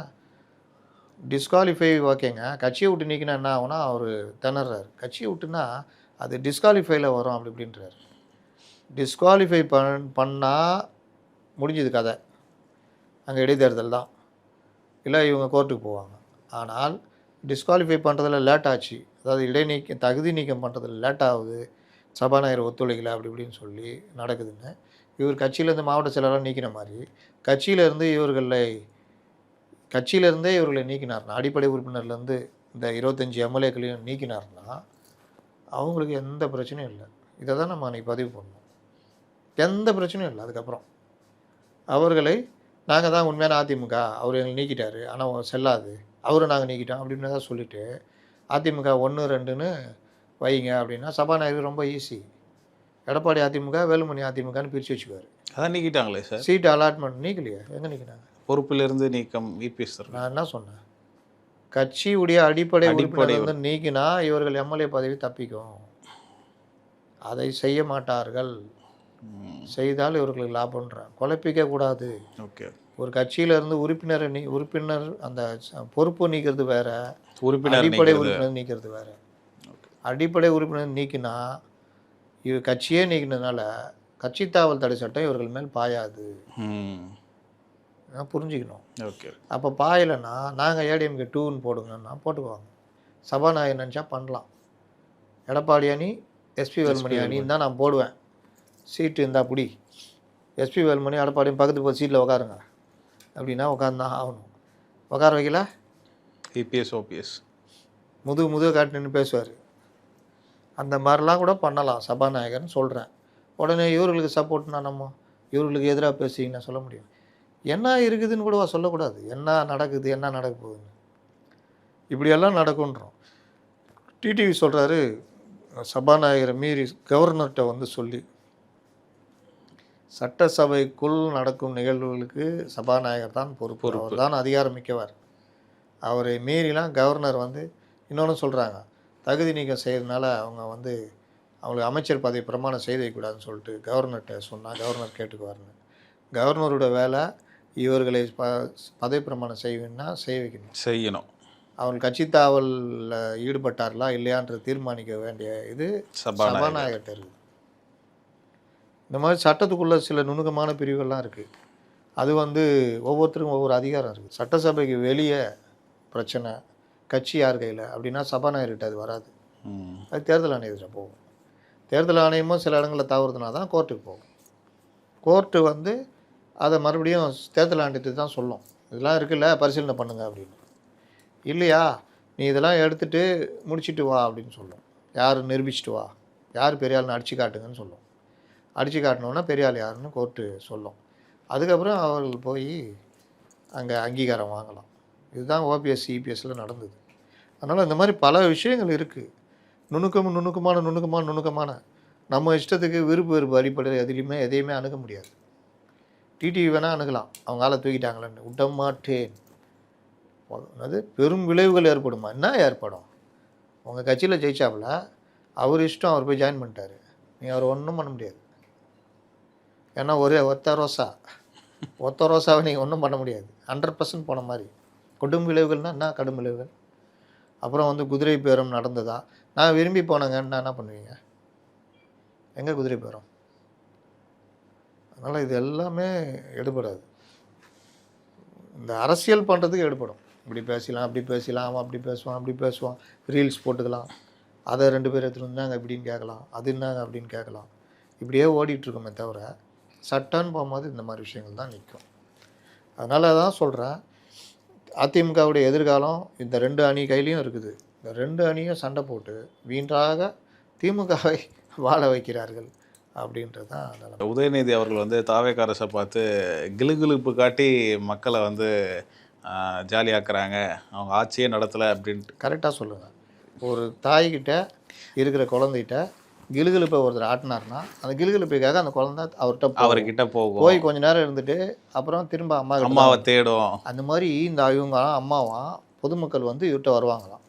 டிஸ்குவாலிஃபை ஓகேங்க, கட்சியை விட்டு நீக்கினா என்ன ஆகுனா அவர் திணறாரு. கட்சியை விட்டுனா அது டிஸ்குவாலிஃபைல வரும் அப்படி இப்படின்றார். டிஸ்குவாலிஃபை பண்ணால் முடிஞ்சது கதை, அங்கே இடைத்தேர்தல் தான், இல்லை இவங்க கோர்ட்டுக்கு போவாங்க. ஆனால் டிஸ்குவாலிஃபை பண்ணுறதுல லேட் ஆச்சு, அதாவது தகுதி நீக்கம் பண்ணுறதுல லேட் ஆகுது, சபாநாயகர் ஒத்துழைக்கலை அப்படி இப்படின்னு சொல்லி நடக்குதுன்னு. இவர் கட்சியிலேருந்து மாவட்ட செயலாளர் நீக்கின மாதிரி கட்சியிலேருந்தே இவர்களை நீக்கினார்னா, அடிப்படை உறுப்பினர்லேருந்து இந்த 25 எம்எல்ஏக்களையும் நீக்கினார்னா அவங்களுக்கு எந்த பிரச்சனையும் இல்லை. இதை தான் நம்ம அன்றைக்கி பதிவு பண்ணோம். எந்த பிரச்சனையும் இல்லை. அதுக்கப்புறம் அவர்களை நாங்கள் தான் உண்மையான அதிமுக, அவர் எங்களை நீக்கிட்டார், ஆனால் செல்லாது, அவரை நாங்கள் நீக்கிட்டோம் அப்படின்னு தான் சொல்லிவிட்டு அதிமுக 1 2ன்னு வைங்க அப்படின்னா சபாநாயகர் ரொம்ப ஈஸி. எடப்பாடி அதிமுக, வேலுமணி அதிமுகன்னு பிரித்து வச்சுக்குவார். அதான் நீக்கிட்டாங்களே சார், சீட்டு அலாட்மெண்ட் நீக்கலையே, எங்கே நீக்கினாங்க? பொறுப்பிலிருந்து நீக்கம் இபிஎஸ். நான் என்ன சொன்னேன், கட்சியுடைய அடிப்படை வந்து நீக்கினா இவர்கள் எம்எல்ஏ பதவி தப்பிக்கும். அதை செய்ய மாட்டார்கள். செய்தால் இவர்களுக்கு லாபம்ன்றான். குழப்பிக்க கூடாது. ஓகே, ஒரு கட்சியிலேருந்து உறுப்பினர் அந்த பொறுப்பு நீக்கிறது வேற, அடிப்படை உறுப்பினர் நீக்கிறது வேற. அடிப்படை உறுப்பினர் நீக்கினா இவர் கட்சியே நீக்கினதுனால கட்சி தாவல் தடை சட்டம் இவர்கள் மேல் பாயாது. புரிஞ்சுக்கணும். ஓகே, அப்போ பாயலைன்னா நாங்கள் ஏடிஎம்கே 2ன்னு போடுங்கன்னா போட்டுக்குவாங்க. சபாநாயகர் நினச்சா பண்ணலாம். எடப்பாடி அணி, எஸ்பி வேலுமணி அணின்னு தான் நான் போடுவேன். சீட்டு இருந்தால் பிடி, எஸ்பி வேலுமணி எடப்பாடியும் பக்கத்து போய் சீட்டில் உட்காருங்க அப்படின்னா உட்காந்துதான் ஆகணும். உட்கார வைக்கல இபிஎஸ் ஓபிஎஸ் முதுகு காட்டி நின்று பேசுவார். அந்த மாதிரிலாம் கூட பண்ணலாம் சபாநாயகர்னு சொல்கிறேன். உடனே இவர்களுக்கு சப்போர்ட்னா நம்ம இவர்களுக்கு எதிராக பேசிங்கன்னா சொல்ல முடியும். என்ன இருக்குதுன்னு கூட சொல்லக்கூடாது. என்ன நடக்குது, என்ன நடக்க போகுதுன்னு. இப்படியெல்லாம் நடக்குன்றோம். டிடிவி சொல்கிறாரு, சபாநாயகரை மீறி கவர்னர்கிட்ட வந்து சொல்லி சட்டசபைக்குள் நடக்கும் நிகழ்வுகளுக்கு சபாநாயகர் தான் பொறுப்பு, அவர் தான் அதிகாரம் மிக்கவர். அவரை மீறிலாம் கவர்னர் வந்து இன்னொன்று சொல்கிறாங்க, தகுதி நீக்கம் செய்கிறதுனால அவங்க வந்து அவங்களுக்கு அமைச்சர் பதவி பிரமாணம் செய்து வைக்கக்கூடாதுன்னு சொல்லிட்டு கவர்னர்கிட்ட சொன்னால் கவர்னர் கேட்டுக்குவார்னு. கவர்னரோட வேலை இவர்களை பதவி பிரமாணம் செய்யணும். அவங்க கட்சி தாவலில் ஈடுபட்டார்களா இல்லையான்ற தீர்மானிக்க வேண்டிய இது சபாநாயகர்கிட்ட இருக்குது. இந்த மாதிரி சட்டத்துக்குள்ள சில நுணுக்கமான பிரிவுகள்லாம் இருக்குது. அது வந்து ஒவ்வொருத்தருக்கும் ஒவ்வொரு அதிகாரம் இருக்குது. சட்டசபைக்கு வெளியே பிரச்சனை கட்சி யார் கையில் அப்படின்னா சபாநாயகர்கிட்ட அது வராது. அது தேர்தல் ஆணையர்கிட்ட போகும். தேர்தல் ஆணையமும் சில இடங்களில் தவறுதுனா தான் கோர்ட்டுக்கு போகும். கோர்ட்டு வந்து அதை மறுபடியும் தேர்தல் ஆணையத்துக்கு தான் சொல்லும், இதெல்லாம் இருக்குல்ல பரிசீலனை பண்ணுங்க அப்படின்னு. இல்லையா நீ இதெல்லாம் எடுத்துகிட்டு முடிச்சுட்டு வா அப்படின்னு சொல்லும். யார் நிரூபிச்சுட்டு வா, யார் பெரியாள்னு அடித்து காட்டுங்கன்னு சொல்லும். அடித்து காட்டினோன்னா பெரியாள் யாருன்னு கோர்ட்டு சொல்லும். அதுக்கப்புறம் அவர்கள் போய் அங்கே அங்கீகாரம் வாங்கலாம். இதுதான் ஓபிஎஸ் இபிஎஸ்சில் நடந்தது. அதனால் இந்த மாதிரி பல விஷயங்கள் இருக்குது. நுணுக்கமான நம்ம இஷ்டத்துக்கு விருப்பு வெறுப்பு அடிப்படையில் எதையுமே அணுக முடியாது. டிடிவி வேணால் அணுகலாம், அவங்க ஆளை தூக்கிட்டாங்களேன்னு. விட மாட்டேன். அது பெரும் விளைவுகள் ஏற்படுமா? என்ன ஏற்படும்? உங்கள் கட்சியில் ஜெயிச்சாப்புல அவர் இஷ்டம், அவர் போய் ஜாயின் பண்ணிட்டாரு. நீங்கள் அவர் ஒன்றும் பண்ண முடியாது. ஏன்னா ஒத்த ரோசாவை நீங்கள் ஒன்றும் பண்ண முடியாது. 100% போன மாதிரி. கடும் விளைவுகள்னால் என்ன கடும் விளைவுகள்? அப்புறம் வந்து குதிரை பேரம் நடந்ததா? நான் விரும்பி போனேங்கன்னு என்ன பண்ணுவீங்க? எங்கே குதிரை பேரம்? அதனால் இது எல்லாமே எடுபடாது. இந்த அரசியல் பண்ணுறதுக்கு எடுபடும். இப்படி பேசலாம், அப்படி பேசலாம், அவன் அப்படி பேசுவான், அப்படி பேசுவான், ரீல்ஸ் போட்டுக்கலாம், அதை 2 பேர் எடுத்துகிட்டு இருந்தாங்க இப்படின்னு கேட்கலாம், அது என்னங்க அப்படின்னு கேட்கலாம். இப்படியே ஓடிட்டுருக்கோமே தவிர சட்டன்னு போகும்போது இந்த மாதிரி விஷயங்கள் தான் நிற்கும். அதனால தான் சொல்கிறேன், அதிமுகவுடைய எதிர்காலம் இந்த 2 அணி கையிலையும் இருக்குது. இந்த 2 அணியும் சண்டை போட்டு வீணாக திமுகவை வாழ வைக்கிறார்கள் அப்படின்றது தான் நிலைமை. உதயநிதி அவர்கள் வந்து தாவேக்கா அரசை பார்த்து கிளுகிளுப்பு காட்டி மக்களை வந்து ஜாலியாக்குறாங்க, அவங்க ஆட்சியே நடத்தலை அப்படின்ட்டு. கரெக்டாக சொல்லுங்கள். ஒரு தாய்கிட்ட இருக்கிற குழந்தைகிட்ட கிளுகிளுப்பை ஒருத்தர் ஆட்டினார்னா அந்த கிளுகிளுப்புக்காக அந்த குழந்தை அவர்கிட்ட போய் கொஞ்ச நேரம் இருந்துட்டு அப்புறம் திரும்ப அம்மாவை தேடும். அந்த மாதிரி இந்த இவங்க அம்மாவாம் பொதுமக்கள் வந்து இவர்கிட்ட வருவாங்களாம்.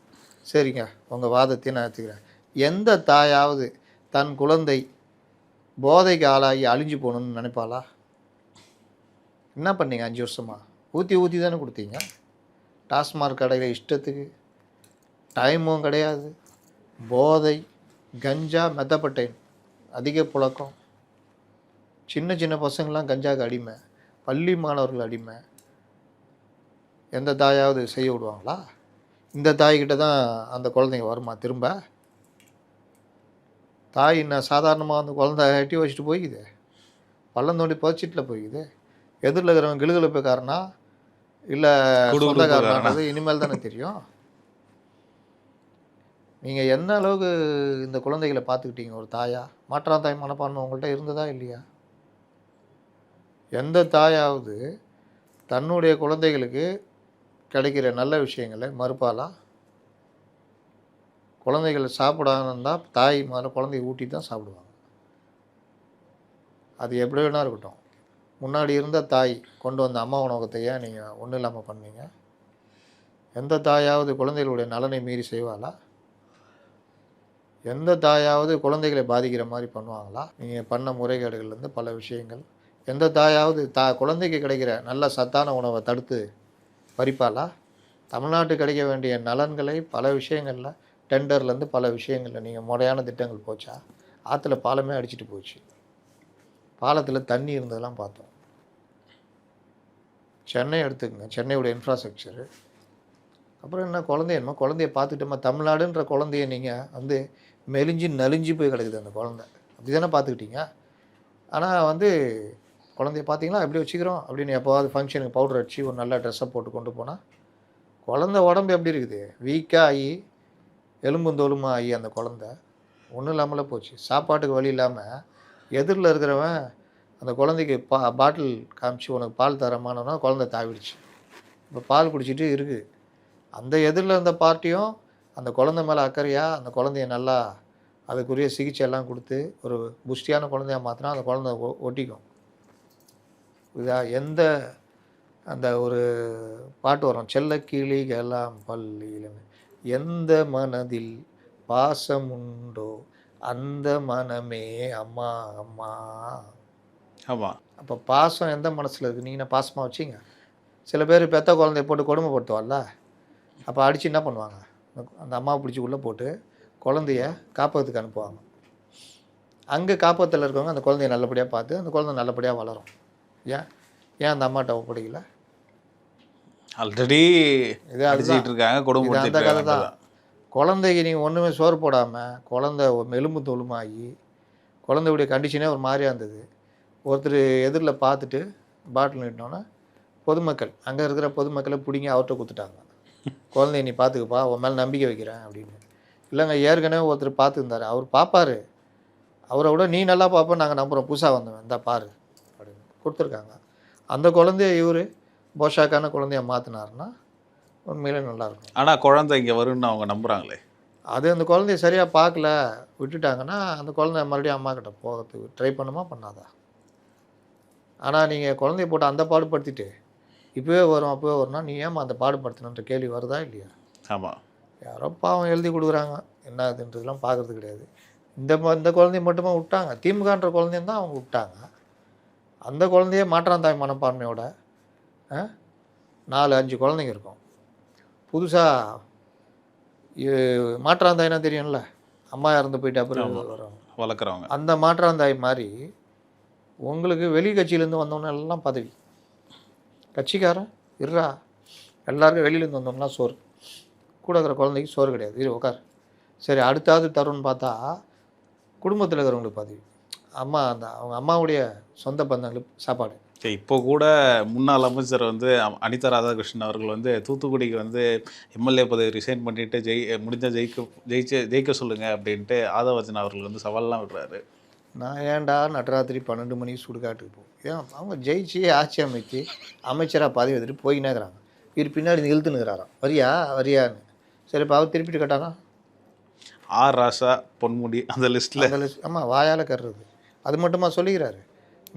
சரிங்க, உங்கள் வாதத்தையும் நான் எடுத்துக்கிறேன். எந்த தாயாவது தன் குழந்தை போதைக்கு ஆளாகி அழிஞ்சு போகணுன்னு நினைப்பாளா? என்ன பண்ணீங்க 5 வருஷமா? ஊற்றி தானே கொடுத்தீங்க. டாஸ்மார்க் கடையில் இஷ்டத்துக்கு, டைமும் கிடையாது, போதை, கஞ்சா, மெத்தப்பட்டைன் அதிக புழக்கம், சின்ன பசங்களாம் கஞ்சாவுக்கு அடிமை, பள்ளி மாணவர்கள் அடிமை. எந்த தாயாவது செய்ய விடுவாங்களா? இந்த தாய்கிட்ட தான் அந்த குழந்தைங்க வருமா திரும்ப? தாய் என்ன சாதாரணமாக அந்த குழந்தை எட்டி வச்சுட்டு போய்க்குது, பள்ளம் தோண்டி புதைச்சிட்டில் போய்க்குது. எதிரில் இருக்கிறவங்க கிளுகிழப்புக்காரனா இல்லை சொந்தக்காரனானது இனிமேல் தானே தெரியும். நீங்கள் என்ன அளவுக்கு இந்த குழந்தைகளை பார்த்துக்கிட்டீங்க ஒரு தாயா? மாற்றாந்தாய் மனப்பான்மை உங்கள்கிட்ட இருந்ததா இல்லையா? எந்த தாயாவது தன்னுடைய குழந்தைகளுக்கு கிடைக்கிற நல்ல விஷயங்களை மறுப்பாளா? குழந்தைகள் சாப்பிடாம இருந்தால் தாய் முதல்ல குழந்தைய ஊட்டி தான் சாப்பிடுவாங்க. அது எப்படி வேணா இருக்கட்டும். முன்னாடி இருந்த தாய் கொண்டு வந்த அம்மா உணவகத்தை ஏன் நீங்கள் ஒன்றும் இல்லாமல் பண்ணீங்க? எந்த தாயாவது குழந்தைகளுடைய நலனை மீறி செய்வாளா? எந்த தாயாவது குழந்தைகளை பாதிக்கிற மாதிரி பண்ணுவாங்களா? நீங்கள் பண்ண முறைகேடுகள்லேருந்து பல விஷயங்கள். எந்த தாயாவது குழந்தைக்கு கிடைக்கிற நல்ல சத்தான உணவை தடுத்து பறிப்பாளா? தமிழ்நாட்டுக்கு கிடைக்க வேண்டிய நலன்களை பல விஷயங்களில், டெண்டர்லேருந்து பல விஷயங்களில் நீங்கள் முறையான திட்டங்கள் போச்சா? ஆற்றுல பாலமே அடிச்சிட்டு போச்சு. பாலத்தில் தண்ணி இருந்ததெல்லாம் பார்த்தோம். சென்னை எடுத்துக்கங்க, சென்னையோட இன்ஃப்ராஸ்ட்ரக்சரு. அப்புறம் என்ன குழந்தைய பார்த்துக்கிட்டோமா? தமிழ்நாடுன்ற குழந்தைய நீங்கள் வந்து மெலிஞ்சு நலிஞ்சு போய் கிடக்குது அந்த குழந்தை. அப்படி தானே பார்த்துக்கிட்டீங்க. ஆனால் வந்து குழந்தைய பார்த்தீங்களா எப்படி வச்சுக்கிறோம் அப்படின்னு எப்போவாது ஃபங்க்ஷனுக்கு பவுடர் அடித்து ஒரு நல்ல ட்ரெஸ்ஸை போட்டு கொண்டு போனால் குழந்தை உடம்பு எப்படி இருக்குது? வீக்காக ஆகி எலும்புந்தோலுமாக ஆகி அந்த குழந்தை ஒன்றும் இல்லாமலே போச்சு. சாப்பாட்டுக்கு வழி இல்லாமல் எதிரில் இருக்கிறவன் அந்த குழந்தைக்கு பாட்டில் காமிச்சு உனக்கு பால் தரமானோன்னா குழந்தை தாவிடுச்சு. இப்போ பால் குடிச்சிட்டு இருக்குது. அந்த எதிரில் இருந்த பார்ட்டியும் அந்த குழந்தை மேலே அக்கறையாக அந்த குழந்தைய நல்லா அதுக்குரிய சிகிச்சை எல்லாம் கொடுத்து ஒரு புஷ்டியான குழந்தையாக மாற்றினா அந்த குழந்தை ஒட்டிக்கும். இதா எந்த அந்த ஒரு பாட்டு வரும், செல்ல கிளிகளாம் பள்ளியிலன்னு, எந்த மனதில் பாசம் உண்டோ அந்த மனமே அம்மா அம்மா. ஆமாம். அப்போ பாசம் எந்த மனசில் இருக்குது? நீங்கள் பாசமாக வச்சிங்க. சில பேர் பெத்த குழந்தைய போட்டு கொடுமைப்படுத்துவாள்ல, அப்போ அடித்து என்ன பண்ணுவாங்க? அந்த அம்மாவை பிடிச்சி உள்ளே போட்டு குழந்தைய காப்பகத்துக்கு அனுப்புவாங்க. அங்கே காப்பகத்தில் இருக்கவங்க அந்த குழந்தைய நல்லபடியாக பார்த்து அந்த குழந்தை நல்லபடியாக வளரும். ஏன் அந்த அம்மாட்ட ஒப்படைக்கல? ஆல்ரெடி இது அடிச்சுட்டு இருக்காங்க, இது அந்த கதை தான். குழந்தைக்கு நீங்கள் ஒன்றுமே சோறு போடாமல் குழந்தை எலும்பு தோலுமாகி குழந்தையுடைய கண்டிஷனே ஒரு மாதிரியாக இருந்தது. ஒருத்தர் எதிரில் பார்த்துட்டு பாட்டில் நீட்டினோன்னா பொதுமக்கள், அங்கே இருக்கிற பொதுமக்களை பிடிங்கி அவர்கிட்ட கொடுத்துட்டாங்க. குழந்தைய நீ பார்த்துக்கப்பா, உன் மேலே நம்பிக்கை வைக்கிறேன் அப்படின்னு. இல்லைங்க, ஏற்கனவே ஒருத்தர் பார்த்துருந்தார், அவர் பார்ப்பார், அவரை விட நீ நல்லா பார்ப்ப, நாங்கள் நம்புகிறோம், புதுசாக வந்தவன் இந்தா பாரு அப்படின்னு கொடுத்துருக்காங்க. அந்த குழந்தைய இவர் போஷாக்கான குழந்தைய மாற்றினாருன்னா உண்மையிலே நல்லாயிருக்கும். ஆனால் குழந்தை இங்கே வரும்னு அவங்க நம்புகிறாங்களே. அது அந்த குழந்தைய சரியாக பார்க்கல விட்டுட்டாங்கன்னா அந்த குழந்தை மறுபடியும் அம்மா கிட்ட போகிறதுக்கு ட்ரை பண்ணுமா பண்ணாதா? ஆனால் நீங்கள் குழந்தைய போட்டு அந்த பாடுபடுத்திட்டு இப்போவே வரும் அப்போவே வரும்னா நீ ஏம்மா அந்த பாடுபடுத்தணுன்ற கேள்வி வருதா இல்லையா? ஆமாம். யாரோ பாவம் எழுதி கொடுக்குறாங்க, என்ன அதுன்றதுலாம் பார்க்குறது கிடையாது. இந்த குழந்தைய மட்டுமா விட்டாங்க? திமுகன்ற குழந்தையும் தான் அவங்க விட்டாங்க. அந்த குழந்தைய மாற்றாந்தாய் மனப்பான்மையோட 4-5 குழந்தைங்க இருக்கும். புதுசாக மாற்றாந்தாய்னா தெரியும்ல, அம்மா இறந்து போயிட்டு அப்புறம் வரும் வளர்க்குறவங்க. அந்த மாற்றாந்தாய் மாதிரி உங்களுக்கு வெளி கட்சியிலேருந்து வந்தவொன்னே எல்லாம் பதவி. கட்சிக்காரன் இருறா, எல்லாருக்கும் வெளியிலேருந்து வந்தோம்னா சோறு, கூட இருக்கிற குழந்தைக்கு சோறு கிடையாது, இரு உட்கார், சரி அடுத்தாவது தரும்னு பார்த்தா குடும்பத்தில் இருக்கிறவங்களுக்கு பதவி. அவங்க அம்மாவுடைய சொந்த பந்தங்களுக்கு சாப்பாடு. இப்போ கூட முன்னாள் அமைச்சர் வந்து அனிதா ராதாகிருஷ்ணன் அவர்கள் வந்து தூத்துக்குடிக்கு வந்து எம்எல்ஏ பதவி ரிசைன் பண்ணிட்டு முடிஞ்ச ஜெயிக்க சொல்லுங்க அப்படின்ட்டு ஆதவர்ஜன் அவர்கள் வந்து சவால்லாம் விடுறாரு. நான் ஏன்டா நட்டராத்திரி 12 மணிக்கு சுடுகாட்டுக்கு போகும்? ஏன் அவங்க ஜெயிச்சு ஆட்சி அமைச்சு அமைச்சராக பதவி எடுத்துட்டு போயினே இருக்கிறாங்க. இவர் பின்னாடி இழுத்துனுக்கிறாராம், வரியா வரியான்னு. சரி இப்போ அவர் திருப்பிட்டு கேட்டாரா? ஆர் ராசா, பொன்முடி அந்த லிஸ்ட்டில். ஆமாம், வாயால் கர்றது. அது மட்டுமா சொல்லுகிறாரு?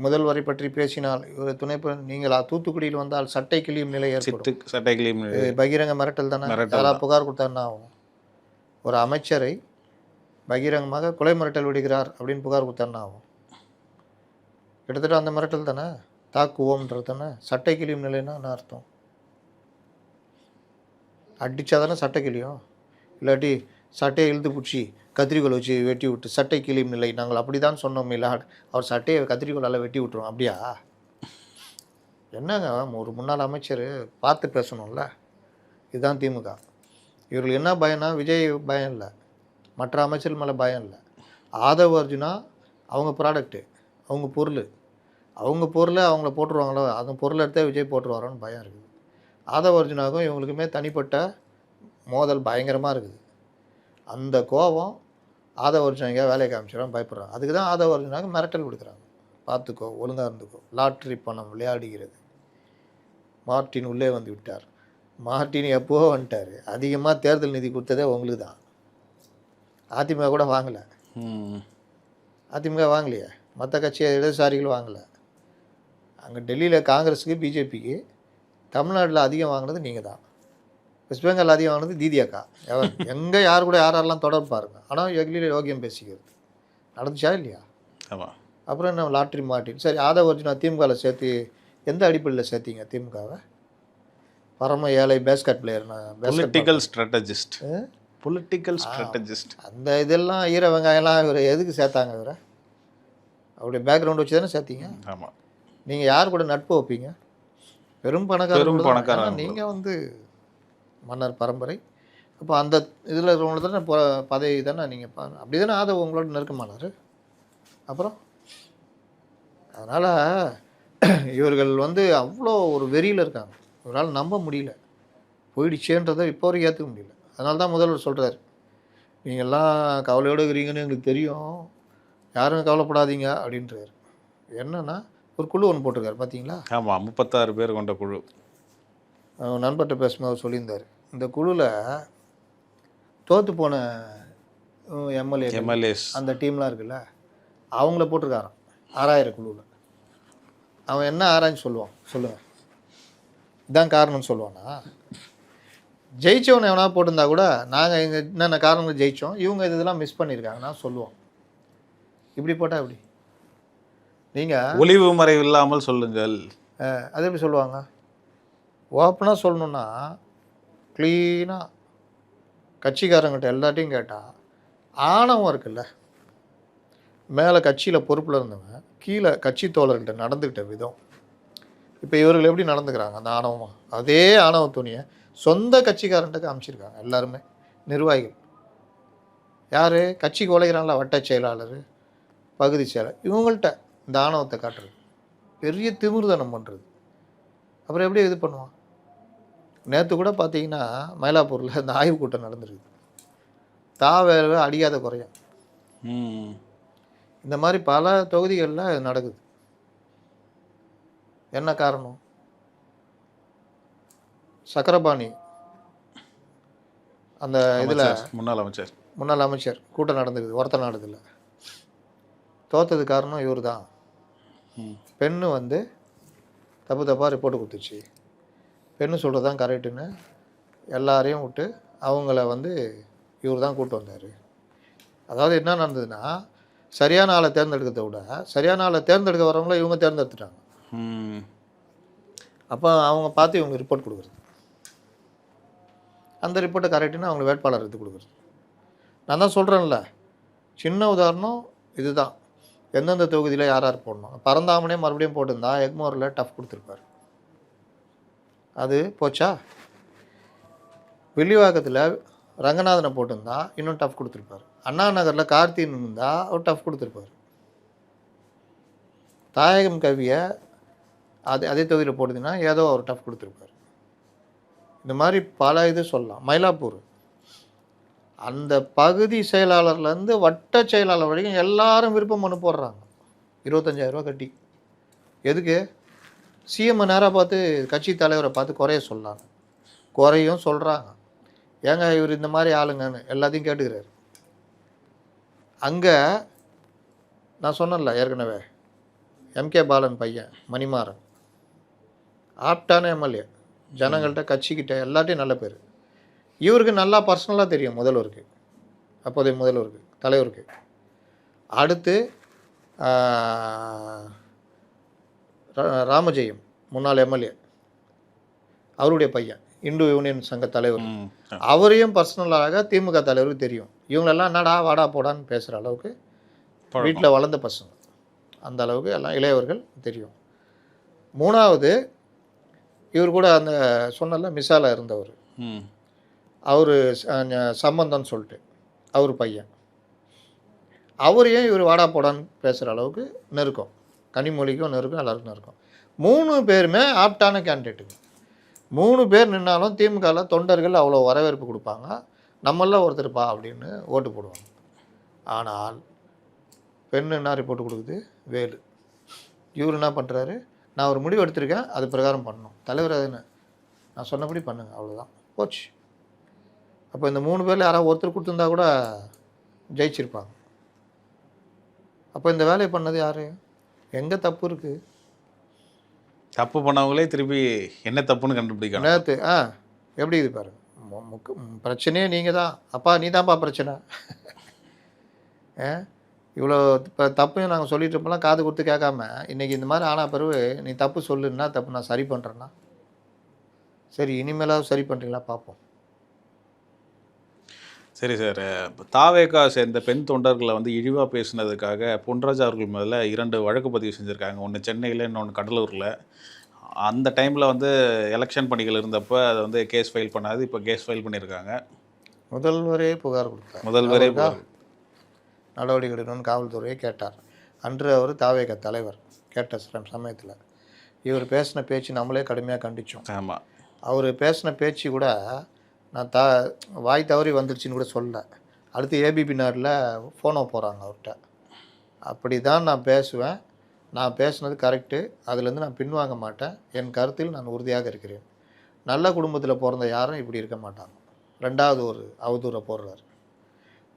முதல்வரை பற்றி பேசினால் இவர் துணை நீங்களா தூத்துக்குடியில் வந்தால் சட்டை கிளியும் நிலை ஏற்படும். சட்டை கிளியும் பகிரங்க மிரட்டல் தானே. யாராவது புகார் கொடுத்தாருன்னா ஆகும். ஒரு அமைச்சரை பகிரங்கமாக கொலை மிரட்டல் விடுகிறார் அப்படின்னு புகார் கொடுத்தாருன்னா ஆகும். கிட்டத்தட்ட அந்த மிரட்டல் தானே, தாக்குவோம்ன்றது தானே. சட்டை கிளியும் நிலைன்னா என்ன அர்த்தம்? அடித்தா தானே சட்டை கிளியும். இல்லாட்டி சட்டையை இழுத்து பிடிச்சி கத்திரிக்கோள் வச்சு வெட்டி விட்டு சட்டை கிளியும் நிலை, நாங்கள் அப்படி தான் சொன்னோம் இல்லை, அவர் சட்டையை கத்திரிக்கோளால் வெட்டி விட்டுருவோம் அப்படியா? என்னங்க ஒரு முன்னாள் அமைச்சர் பார்த்து பேசணும்ல. இதுதான் திமுக. இவர்கள் என்ன பயம்னா விஜய் பயம் இல்லை, மற்ற அமைச்சர்கள் மேலே பயம் இல்லை. ஆதவ அர்ஜுனா அவங்க ப்ராடக்ட்டு, அவங்க பொருளை அவங்கள போட்டுருவாங்களோ, அந்த பொருளை எடுத்தால் விஜய் போட்டுருவாரோன்னு பயம் இருக்குது. ஆதவ அர்ஜுனாவுக்கும் இவங்களுக்குமே தனிப்பட்ட மோதல் பயங்கரமாக இருக்குது. அந்த கோபம் ஆதவ அர்ஜுனா எங்கேயா வேலையை காமிச்சிடும் பயப்படுறாங்க. அதுக்கு தான் ஆதவ அர்ஜுனாவுக்கு மிரட்டல் கொடுக்குறாங்க, பார்த்துக்கோ ஒழுங்காக இருந்துக்கோ, லாட்ரி பணம் விளையாடுகிறது. மார்ட்டின் உள்ளே வந்து விட்டார். மார்ட்டின் எப்போ வந்துட்டார். அதிகமாக தேர்தல் நிதி கொடுத்ததே உங்களுக்கு தான். அதிமுக கூட வாங்கலை. அதிமுக வாங்கலையே, மற்ற கட்சி இடதுசாரிகள் வாங்கலை. அங்கே டெல்லியில் காங்கிரஸுக்கு பிஜேபிக்கு, தமிழ்நாட்டில் அதிகம் வாங்கினது நீங்கள் தான். வெஸ்ட் பெங்கால் அதிகம் வாங்கினது தீதி அக்கா. எங்கே யார் கூட யாரெல்லாம் தொடர்பு பாருங்க. ஆனால் எக்லியில் யோகியம் பேசிக்கிறது நடந்துச்சா இல்லையா? ஆமாம். அப்புறம் என்ன லாட்ரி மார்ட்டின். சரி ஆதவ அர்ஜுனா திமுகவில் சேர்த்து எந்த அடிப்படையில் சேர்த்திங்க திமுகவை? பரம ஏழை பேஸ்கட் பிளேயர்னா பொலிட்டிக்கல் ஸ்ட்ராட்டஜிஸ்ட். அந்த இதெல்லாம் ஈர வெங்காயம்லாம் இவர் எதுக்கு சேர்த்தாங்க? இவரை அவருடைய பேக்ரவுண்ட் வச்சு தானே சேர்த்திங்க. ஆமாம். நீங்கள் யார் கூட நட்பு வைப்பீங்க? பெரும் பணக்காரர். நீங்கள் வந்து மன்னர் பரம்பரை. அப்போ அந்த இதில் இருக்கிறவங்கள தானே பதவி தானே நீங்கள் அப்படி தானே ஆதவ உங்களோட நெருக்கமானார். அப்புறம் அதனால் இவர்கள் வந்து அவ்வளோ ஒரு வெறியில் இருக்காங்க. இவரால் நம்ப முடியல, போயிடுச்சேன்றதை இப்போ வரைக்கும் ஏற்றுக்க முடியல. அதனால தான் முதல்வர் சொல்கிறார், நீங்கள்லாம் கவலையோடு இருக்கிறீங்கன்னு எங்களுக்கு தெரியும், யாரும் கவலைப்படாதீங்க அப்படின்றார். என்னன்னா ஒரு குழு ஒன்று போட்டிருக்காரு பார்த்தீங்களா? ஆமாம், 36 பேர் கொண்ட குழு. நண்பர்கிட்ட பேசும்போது சொல்லியிருந்தார், இந்த குழுவில் தோற்று போன எம்எல்ஏஸ் அந்த டீம்லாம் இருக்குல்ல, அவங்கள போட்டிருக்காரான் 6000 குழுவில். அவன் என்ன ஆராய்ச்சி சொல்லுவான் சொல்லுங்கள்? இதான் காரணம்னு சொல்லுவானா? ஜெயித்தவனை எவனா போட்டிருந்தா கூட நாங்கள் இங்கே என்னென்ன காரணங்கள் ஜெயித்தோம், இவங்க இதெல்லாம் மிஸ் பண்ணியிருக்காங்கன்னா சொல்லுவோம். இப்படி போட்டால் எப்படி? நீங்கள் ஒளிவு மறைவு இல்லாமல் சொல்லுங்கள். அது எப்படி சொல்லுவாங்க? ஓப்பனாக சொல்லணுன்னா க்ளீனாக கட்சிக்காரங்கிட்ட எல்லாத்தையும் கேட்டால் ஆணவம் இருக்குல்ல, மேலே கட்சியில் பொறுப்பில் இருந்தவங்க கீழே கட்சி தோழர்கள்ட்ட நடந்துக்கிட்ட விதம். இப்போ இவர்கள் எப்படி நடந்துக்கிறாங்க அந்த ஆணவமாக, அதே ஆணவ துணியை சொந்த கட்சிக்காரன்ட்ட காமிச்சிருக்காங்க எல்லாருமே. நிர்வாகிகள் யார் கட்சிக்கு உழைக்கிறாங்களா, வட்ட செயலாளர், பகுதி செயலாளர், இவங்கள்ட்ட இந்த ஆணவத்தை காட்டுறது பெரிய திமிர்தனம் பண்ணுறது. அப்புறம் எப்படி இது பண்ணுவான்? நேற்று கூட பார்த்தீங்கன்னா மயிலாப்பூரில் இந்த ஆய்வு கூட்டம் நடந்துருக்குது. தாவேவே அடியாத குறையும். இந்த மாதிரி பல தொகுதிகளில் நடக்குது. என்ன காரணம்? சக்கரபாணி அந்த இதில் முன்னாள் அமைச்சர் முன்னாள் அமைச்சர் கூட்டம் நடந்துக்குது ஒருத்த நாடுதில். தோத்தது காரணம் இவர் தான். பெண்ணு வந்து தப்பு தப்பாக ரிப்போர்ட்டு கொடுத்துச்சு, பெண்ணு சொல்கிறது தான் கரெக்டுன்னு எல்லாரையும் விட்டு அவங்கள வந்து இவர் தான் கூப்பிட்டு வந்தார். அதாவது என்ன நடந்ததுன்னா, சரியான ஆளை தேர்ந்தெடுக்கிறத விட சரியான ஆளை தேர்ந்தெடுக்க வரவங்கள இவங்க தேர்ந்தெடுத்துட்டாங்க. அப்போ அவங்க பார்த்து இவங்க ரிப்போர்ட் கொடுக்குறது, அந்த ரிப்போர்ட்டை கரெக்டுன்னு அவங்க வேட்பாளர் எடுத்து கொடுக்குறது. நான் தான் சொல்கிறேன்ல, சின்ன உதாரணம் இதுதான். எந்தெந்த தொகுதியில் யார் யார் போடணும். பரந்தாமனே மறுபடியும் போட்டிருந்தா எக்மோரில் டஃப் கொடுத்துருப்பார். அது போச்சா? வில்லிவாக்கத்தில் ரங்கநாதனை போட்டிருந்தா இன்னும் டஃப் கொடுத்துருப்பார். அண்ணா நகரில் கார்த்தின்னு இருந்தால் அவர் டஃப் கொடுத்துருப்பார். தாயகம் கவியை அதே தொகுதியில் போட்டுதுன்னா ஏதோ அவர் டஃப் கொடுத்துருப்பார். இந்த மாதிரி பல இது சொல்லலாம். மயிலாப்பூர் அந்த பகுதி செயலாளர்லேருந்து வட்ட செயலாளர் வரைக்கும் எல்லாரும் விருப்பம் மனு போடுறாங்க 25,000 ரூபா கட்டி. எதுக்கு? சிஎம்ஐ நேராக பார்த்து கட்சி தலைவரை பார்த்து குறைய சொல்லாங்க. குறையும் சொல்கிறாங்க. ஏங்க இவர் இந்த மாதிரி ஆளுங்கன்னு எல்லாத்தையும் கேட்டுக்கிறாரு. அங்கே நான் சொன்னேன்ல ஏற்கனவே, எம்கே பாலன் பையன் மணிமாறன் ஆப்டான எம்எல்ஏ, ஜனங்கள்கிட்ட கட்சிக்கிட்ட எல்லாத்தையும் நல்ல பேர். இவருக்கு நல்லா பர்சனலாக தெரியும் முதல்வருக்கு, அப்போதைய முதல்வருக்கு தலைவருக்கு. அடுத்து ராமஜெயம் முன்னாள் எம்எல்ஏ, அவருடைய பையன் இந்து யூனியன் சங்க தலைவர், அவரையும் பர்சனலாக திமுக தலைவருக்கு தெரியும். இவங்களெல்லாம் என்னடா வாடா போடான்னு பேசுகிற அளவுக்கு வீட்டில் வளர்ந்த பசங்க, அந்த அளவுக்கு எல்லாம் இளையவர்கள் தெரியும். மூணாவது இவர் கூட அந்த சொன்னல மிசால இருந்தவர், அவர் சம்பந்தம்னு சொல்லிட்டு அவர் பையன், அவரையும் இவர் வாடா போடான்னு பேசுகிற அளவுக்கு நெருக்கம். கனிமொழிக்கும் நெருக்கம், எல்லாருக்கும் நெருக்கம். 3 பேருமே ஆப்டான கேண்டிடேட்டுங்க. 3 பேர் நின்னாலும் திமுகவில் தொண்டர்கள் அவ்வளோ வரவேற்பு கொடுப்பாங்க. நம்மளாம் ஒருத்தருப்பா அப்படின்னு ஓட்டு போடுவாங்க. ஆனால் பெண் என்ன ரிப்போர்ட் கொடுக்குது? வேலு. இவர் என்ன பண்ணுறாரு? நான் ஒரு முடிவு எடுத்திருக்கேன், அது பிரகாரம் பண்ணணும். தலைவர் அதுன்னு நான் சொன்னபடி பண்ணுங்க, அவ்வளோதான், போச்சு. அப்போ இந்த 3 பேரில் யாராவது ஒருத்தர் கொடுத்துருந்தா கூட ஜெயிச்சிருப்பாங்க. அப்போ இந்த வேலையை பண்ணது யார்? எங்கே தப்பு இருக்குது? தப்பு பண்ணவங்களே திருப்பி என்ன தப்புன்னு கண்டுபிடிக்கணும். நேற்று எப்படி இது பாருங்க, பிரச்சனையே நீங்கள் தான். அப்பா நீ தான்ப்பா பிரச்சனை. இவ்வளோ இப்போ தப்பையும் நாங்கள் சொல்லிட்டு இருப்போம்லாம் காது கொடுத்து கேட்காம, இன்றைக்கி இந்த மாதிரி ஆனா பிறகு நீ தப்பு சொல்லுன்னா தப்பு நான் சரி பண்ணுறேன்னா, சரி இனிமேலாவது சரி பண்ணுறீங்களா பார்ப்போம். சரி சார், தாவேகா சேர்ந்த பெண் தொண்டர்களை வந்து இழிவாக பேசினதுக்காக பொன்ராஜ் அவர்கள் முதல்ல 2 வழக்கு பதிவு செஞ்சுருக்காங்க. ஒன்று சென்னையில், இன்னொன்று கடலூரில். அந்த டைமில் வந்து எலெக்ஷன் பணிகள் இருந்தப்போ அதை வந்து கேஸ் ஃபைல் பண்ணாது, இப்போ கேஸ் ஃபைல் பண்ணியிருக்காங்க. முதல்வரே புகார் கொடுத்தார். முதல்வரே நடவடிக்கை எடுக்கணும்னு காவல்துறையை கேட்டார். அன்று அவர் தாவேகா தலைவர் கேட்ட சமயத்தில் இவர் பேசின பேச்சு நம்மளே கடுமையாக கண்டித்தோம். ஆமாம், அவர் பேசின பேச்சு கூட நான் வாய் தவறி வந்துருச்சுன்னு கூட சொல்ல. அடுத்து ஏபிபி நாட்டில் ஃபோனோ போகிறாங்க அவர்கிட்ட. அப்படி தான் நான் பேசுவேன், நான் பேசுனது கரெக்டு, அதுலேருந்து நான் பின்வாங்க மாட்டேன், என் கருத்தில் நான் உறுதியாக இருக்கிறேன். நல்ல குடும்பத்தில் பிறந்த யாரும் இப்படி இருக்க மாட்டாங்க. 2வது ஒரு அவதூறை போடுறார்.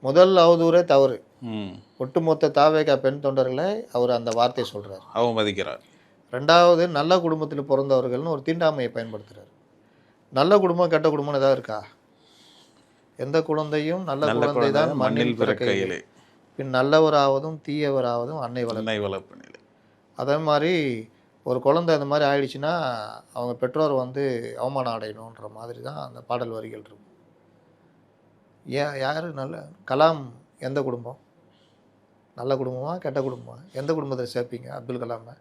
முதல் அவதூறே தவறு. ஒட்டுமொத்த தாவேகா பெண் தொண்டர்களை அவர் அந்த வார்த்தையை சொல்கிறார், அவமதிக்கிறார். 2வது நல்ல குடும்பத்தில் பிறந்தவர்கள்னு ஒரு தீண்டாமையை பயன்படுத்துகிறார். நல்ல குடும்பம் கெட்ட குடும்பம்னு ஏதாவது இருக்கா? எந்த குழந்தையும் நல்ல குழந்தை தான் மண்ணில் பிறக்கையிலே, பின் நல்லவராவதும் தீயவராவதும் அன்னை வளர்ப்பினிலே. அதே மாதிரி ஒரு குழந்தை அந்த மாதிரி ஆயிடுச்சுன்னா அவங்க பெற்றோர் வந்து அவமானம் அடையணுன்ற மாதிரி தான் அந்த பாடல் வரிகள் இருக்கும். யார் நல்ல கலாம் எந்த குடும்பம்? நல்ல குடும்பமா கெட்ட குடும்பமா? எந்த குடும்பத்தில் சேர்ப்பீங்க அப்துல் கலாமை?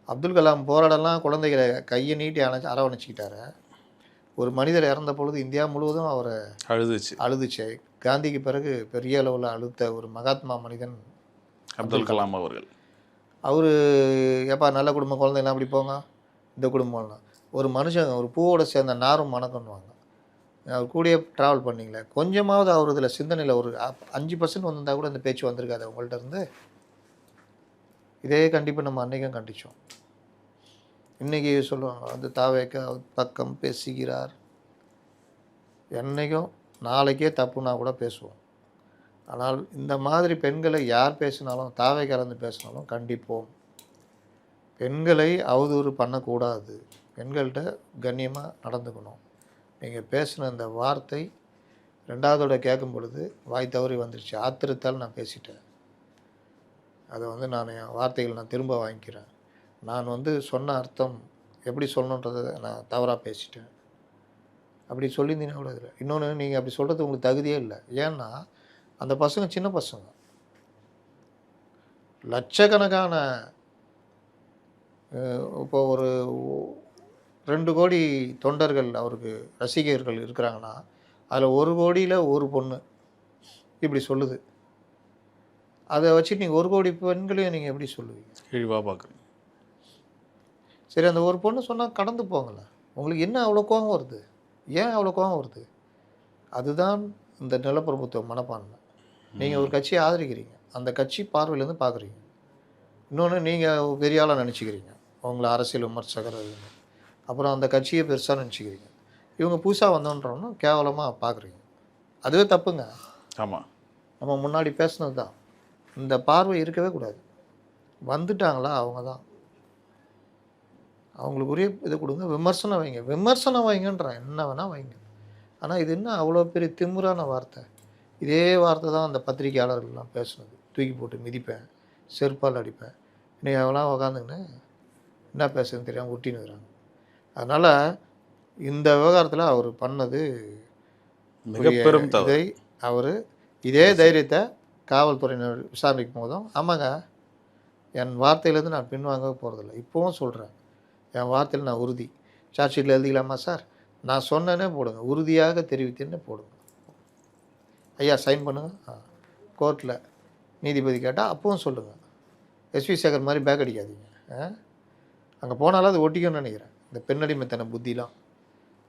அப்துல் கலாம் போராடலாம் குழந்தைகளை கையை நீட்டி அரவணைச்சிக்கிட்டாரு. ஒரு மனிதர் இறந்த பொழுது இந்தியா முழுவதும் அவரை அழுதுச்சு. காந்திக்கு பிறகு பெரிய அளவில் அழுத்த ஒரு மகாத்மா மனிதன் அப்துல் கலாம் அவர்கள். அவர் எப்பா நல்ல குடும்பம் குழந்தைங்களாம் அப்படி போங்க, இந்த குடும்பம்லாம் ஒரு மனுஷன் ஒரு பூவோட சேர்ந்த நாரும் மணக்கணுவாங்க. அவர் கூடயே ட்ராவல் பண்ணிங்களே, கொஞ்சமாவது அவர் இதில் சிந்தனையில் ஒரு 5% வந்திருந்தால் கூட இந்த பேச்சு வந்திருக்காது அவங்கள்ட்ட இருந்து. இதே கண்டிப்பாக நம்ம அன்றைக்கும் கண்டித்தோம். இன்றைக்கி சொல்லுவாங்க வந்து தாவேகா பக்கம் பேசுகிறார். என்றைக்கும் நாளைக்கே தப்புனா கூட பேசுவோம். ஆனால் இந்த மாதிரி பெண்களை யார் பேசினாலும், தாவை கலந்து பேசினாலும் கண்டிப்போம். பெண்களை அவதூறு பண்ணக்கூடாது. பெண்கள்கிட்ட கண்ணியமாக நடந்துக்கணும். நீங்கள் பேசின இந்த வார்த்தை 2வதோட கேட்கும் பொழுது வாய் தவறி வந்துடுச்சு. ஆத்திரத்தால் நான் பேசிட்டேன். அதை வந்து நான் என் வார்த்தைகள் நான் திரும்ப வாங்கிக்கிறேன். நான் வந்து சொன்ன அர்த்தம் எப்படி சொல்லணுன்றதை நான் தவறாக பேசிட்டேன். அப்படி சொல்லியிருந்தீங்கன்னா கூட இதில் இன்னொன்று, நீங்கள் அப்படி சொல்கிறது உங்களுக்கு தகுதியே இல்லை. ஏன்னா அந்த பசங்க சின்ன பசங்க, லட்சக்கணக்கான இப்போ ஒரு 2 கோடி தொண்டர்கள் அவருக்கு ரசிகர்கள் இருக்கிறாங்கன்னா, அதில் 1 கோடியில் ஒரு பொண்ணு இப்படி சொல்லுது. அதை வச்சு நீங்கள் 1 கோடி பெண்களையும் நீங்கள் எப்படி சொல்லுவீங்க? இழிவாக பார்க்குறீங்க. சரி, அந்த ஒரு பொண்ணு சொன்னால் கடந்து போங்களேன். உங்களுக்கு என்ன அவ்வளோ கோபம் வருது? ஏன் அவ்வளோ கோபம் வருது? அதுதான் இந்த நிலப்பிரபுத்துவ மனப்பான்மை. நீங்கள் ஒரு கட்சியை ஆதரிக்கிறீங்க, அந்த கட்சி பார்வையிலேருந்து பார்க்குறீங்க. இன்னொன்று, நீங்கள் பெரிய ஆளாக நினச்சிக்கிறீங்க, உங்களை அரசியல் விமர்சகர். அப்புறம் அந்த கட்சியை பெருசாக நினச்சிக்கிறீங்க. இவங்க புதுசாக வந்தோன்றோன்னா கேவலமாக பார்க்குறீங்க. அதுவே தப்புங்க. ஆமாம், நம்ம முன்னாடி பேசுனது தான். இந்த பார்வை இருக்கவே கூடாது. வந்துட்டாங்களா அவங்க தான், அவங்களுக்கு உரிய இதை கொடுங்க. விமர்சனம் வைங்க, விமர்சனம் வைங்கன்றேன், என்ன வேணால் வைங்க. ஆனால் இது என்ன அவ்வளோ பெரிய திமிரான வார்த்தை? இதே வார்த்தை தான் அந்த பத்திரிகையாளர்கள்லாம் பேசுனது. தூக்கி போட்டு மிதிப்பேன், செருப்பால் அடிப்பேன். இன்னைக்கு அவெல்லாம் உக்காந்துங்கன்னு என்ன பேசுறதுன்னு தெரியாமல் ஒட்டினுக்கிறாங்க. அதனால் இந்த விவகாரத்தில் அவர் பண்ணது மிக பெரும் தவறு. இதை அவர் இதே தைரியத்தை காவல்துறையினர் விசாரணைக்கும் போதும், ஆமாங்க, என் வார்த்தையிலேருந்து நான் பின்வாங்கவே போகிறதில்ல. இப்போவும் சொல்கிறேன், என் வார்த்தையில் நான் உறுதி. சார்ஜ் ஷீட்டில் எழுதிக்கலாமா சார்? நான் சொன்னேன்னே போடுங்க, உறுதியாக தெரிவித்தேன்னே போடுங்க. ஐயா சைன் பண்ணுங்கள். கோர்ட்டில் நீதிபதி கேட்டால் அப்பவும் சொல்லுங்கள். எஸ்வி சேகர் மாதிரி பேக் அடிக்காதீங்க. அங்கே போனாலும் அது ஒட்டிக்கும்னு நினைக்கிறேன், இந்த பெண்ணடிமைத்தன புத்திலாம்.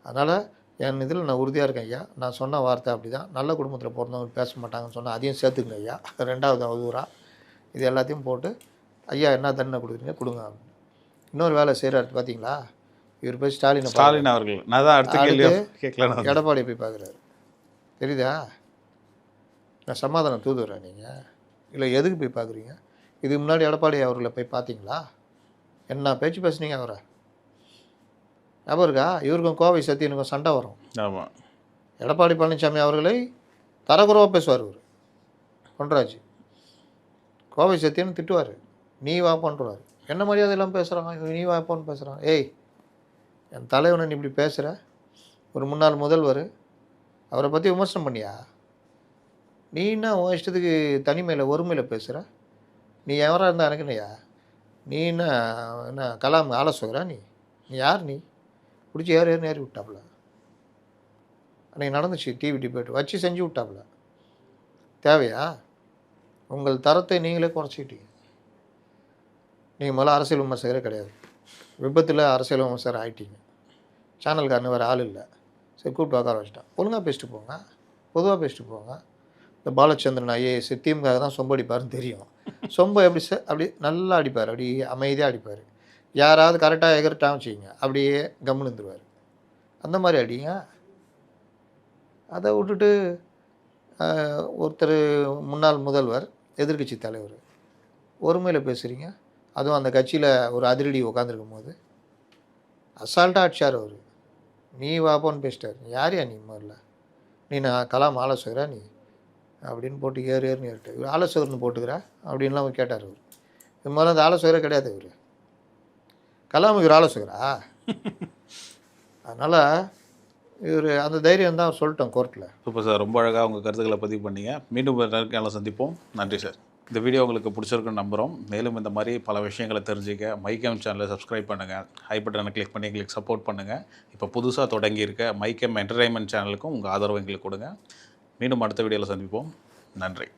அதனால் என் இதில் நான் உறுதியாக இருக்கேன் ஐயா. நான் சொன்ன வார்த்தை அப்படி தான். நல்ல குடும்பத்தில் பிறந்தவங்க பேச மாட்டாங்கன்னு சொன்னால் அதையும் சேர்த்துக்குங்க ஐயா. 2வது அவதூறாக இது எல்லாத்தையும் போட்டு ஐயா என்ன தண்டனை கொடுக்குறீங்க கொடுங்க. இன்னொரு வேலை செய்கிறாரு பார்த்தீங்களா, இவர் போய் ஸ்டாலின் அவர்கள், நான் தான் அடுத்த கேள்வி கேட்கலாம். எடப்பாடி போய் பார்க்குறாரு, தெரியுதா? நான் சமாதானம் தூதுறேன். நீங்கள் இல்லை எதுக்கு போய் பார்க்குறீங்க? இதுக்கு முன்னாடி எடப்பாடி அவர்களை போய் பார்த்தீங்களா? என்ன பேச்சு பேசுனீங்க அவரை? ஞாபகம் இருக்கா? இவருக்கும் கோவை சத்தியனுக்கும் சண்டை வரும். ஆமாம், எடப்பாடி பழனிசாமி அவர்களை தரக்குறவாக பேசுவார் இவர் பொன்ராஜ். கோவை சத்தியன் திட்டுவார், நீ வாப்பான்றார். என்ன மரியாதை எல்லாம் பேசுகிறாங்க, நீ வாப்பான்னு பேசுகிறான். ஏய், என் தலைவனை நீ இப்படி பேசுகிற? ஒரு முன்னாள் முதல்வர், அவரை பற்றி விமர்சனம் பண்ணியா? நீ என்ன உன் இஷ்டத்துக்கு தனிமையில் ஒருமையில் பேசுகிற? நீ எவராக இருந்தால் எனக்குனையா? நீ என்ன கலாம் ஆலோசகரா? நீ யார்? நீ பிடிச்சி ஏறி விட்டாப்புல. அன்றைக்கி நடந்துச்சு டிவி டிபேட் வச்சு செஞ்சு விட்டாப்புல. தேவையா? உங்கள் தரத்தை நீங்களே குறைச்சிக்கிட்டீங்க. நீங்கள் முதல்ல அரசியல் விமர்சகரே கிடையாது, விபத்தில் அரசியல் விமர்சகர் ஆகிட்டீங்க. சேனல்காரனு வேறு ஆள் இல்லை, சரி கூப்பிட்டு உட்கார வச்சுட்டான். ஒழுங்காக பேசிட்டு போங்க, பொதுவாக பேசிட்டு போங்க. இந்த பாலச்சந்திரன் ஐஏஎஸ் திமுக தான் சொம்பு அடிப்பாருன்னு தெரியும். சொம்பை எப்படி அப்படி நல்லா அடிப்பார், அப்படி அமைதியாக அடிப்பார். யாராவது கரெக்டாக எகர்ட்டாக வச்சுக்கிங்க, அப்படியே கம்முன்னு இருந்துருவார். அந்த மாதிரி அடிங்க. அதை விட்டுட்டு ஒருத்தர் முன்னாள் முதல்வர், எதிர்க்கட்சி தலைவர், ஒருமையில் பேசுகிறீங்க. அதுவும் அந்த கட்சியில் ஒரு அதிரடி உட்காந்துருக்கும் போது அசால்ட்டாக அடிச்சார் அவர். நீ வாப்போன்னு பேசிட்டார். யாரையா நீ? முதல்ல நீ நான் கலாம் ஆலோசகரா நீ அப்படின்னு போட்டு ஏறுன்னு ஏறிட்டு இவர் ஆலோசகர்னு போட்டுக்கிற அப்படின்லாம் கேட்டார் அவர். இது முதல்ல அந்த ஆலோசகரே கிடையாது இவர். கலாம் இவர் ஆலோசகரா? அதனால் இவர் அந்த தைரியம் தான் அவர் சொல்லிட்டோம் கோர்ட்டில். சூப்பர் சார், ரொம்ப அழகாக உங்கள் கருத்துக்களை பதிவு பண்ணீங்க. மீண்டும் ஒரு நேரத்தில் சந்திப்போம். நன்றி சார். இந்த வீடியோ உங்களுக்கு பிடிச்சிருக்குன்னு நம்புகிறோம். மேலும் இந்த மாதிரி பல விஷயங்களை தெரிஞ்சுக்க மைக்கம் சேனலை சப்ஸ்கிரைப் பண்ணுங்கள், ஹை பட்டனை கிளிக் பண்ணி எங்களுக்கு சப்போர்ட் பண்ணுங்கள். இப்போ புதுசாக தொடங்கியிருக்க மைக்கம் என்டர்டைன்மெண்ட் சேனலுக்கும் உங்கள் ஆதரவு எங்களுக்கு கொடுங்க. மீண்டும் அடுத்த வீடியோவில் சந்திப்போம். நன்றி.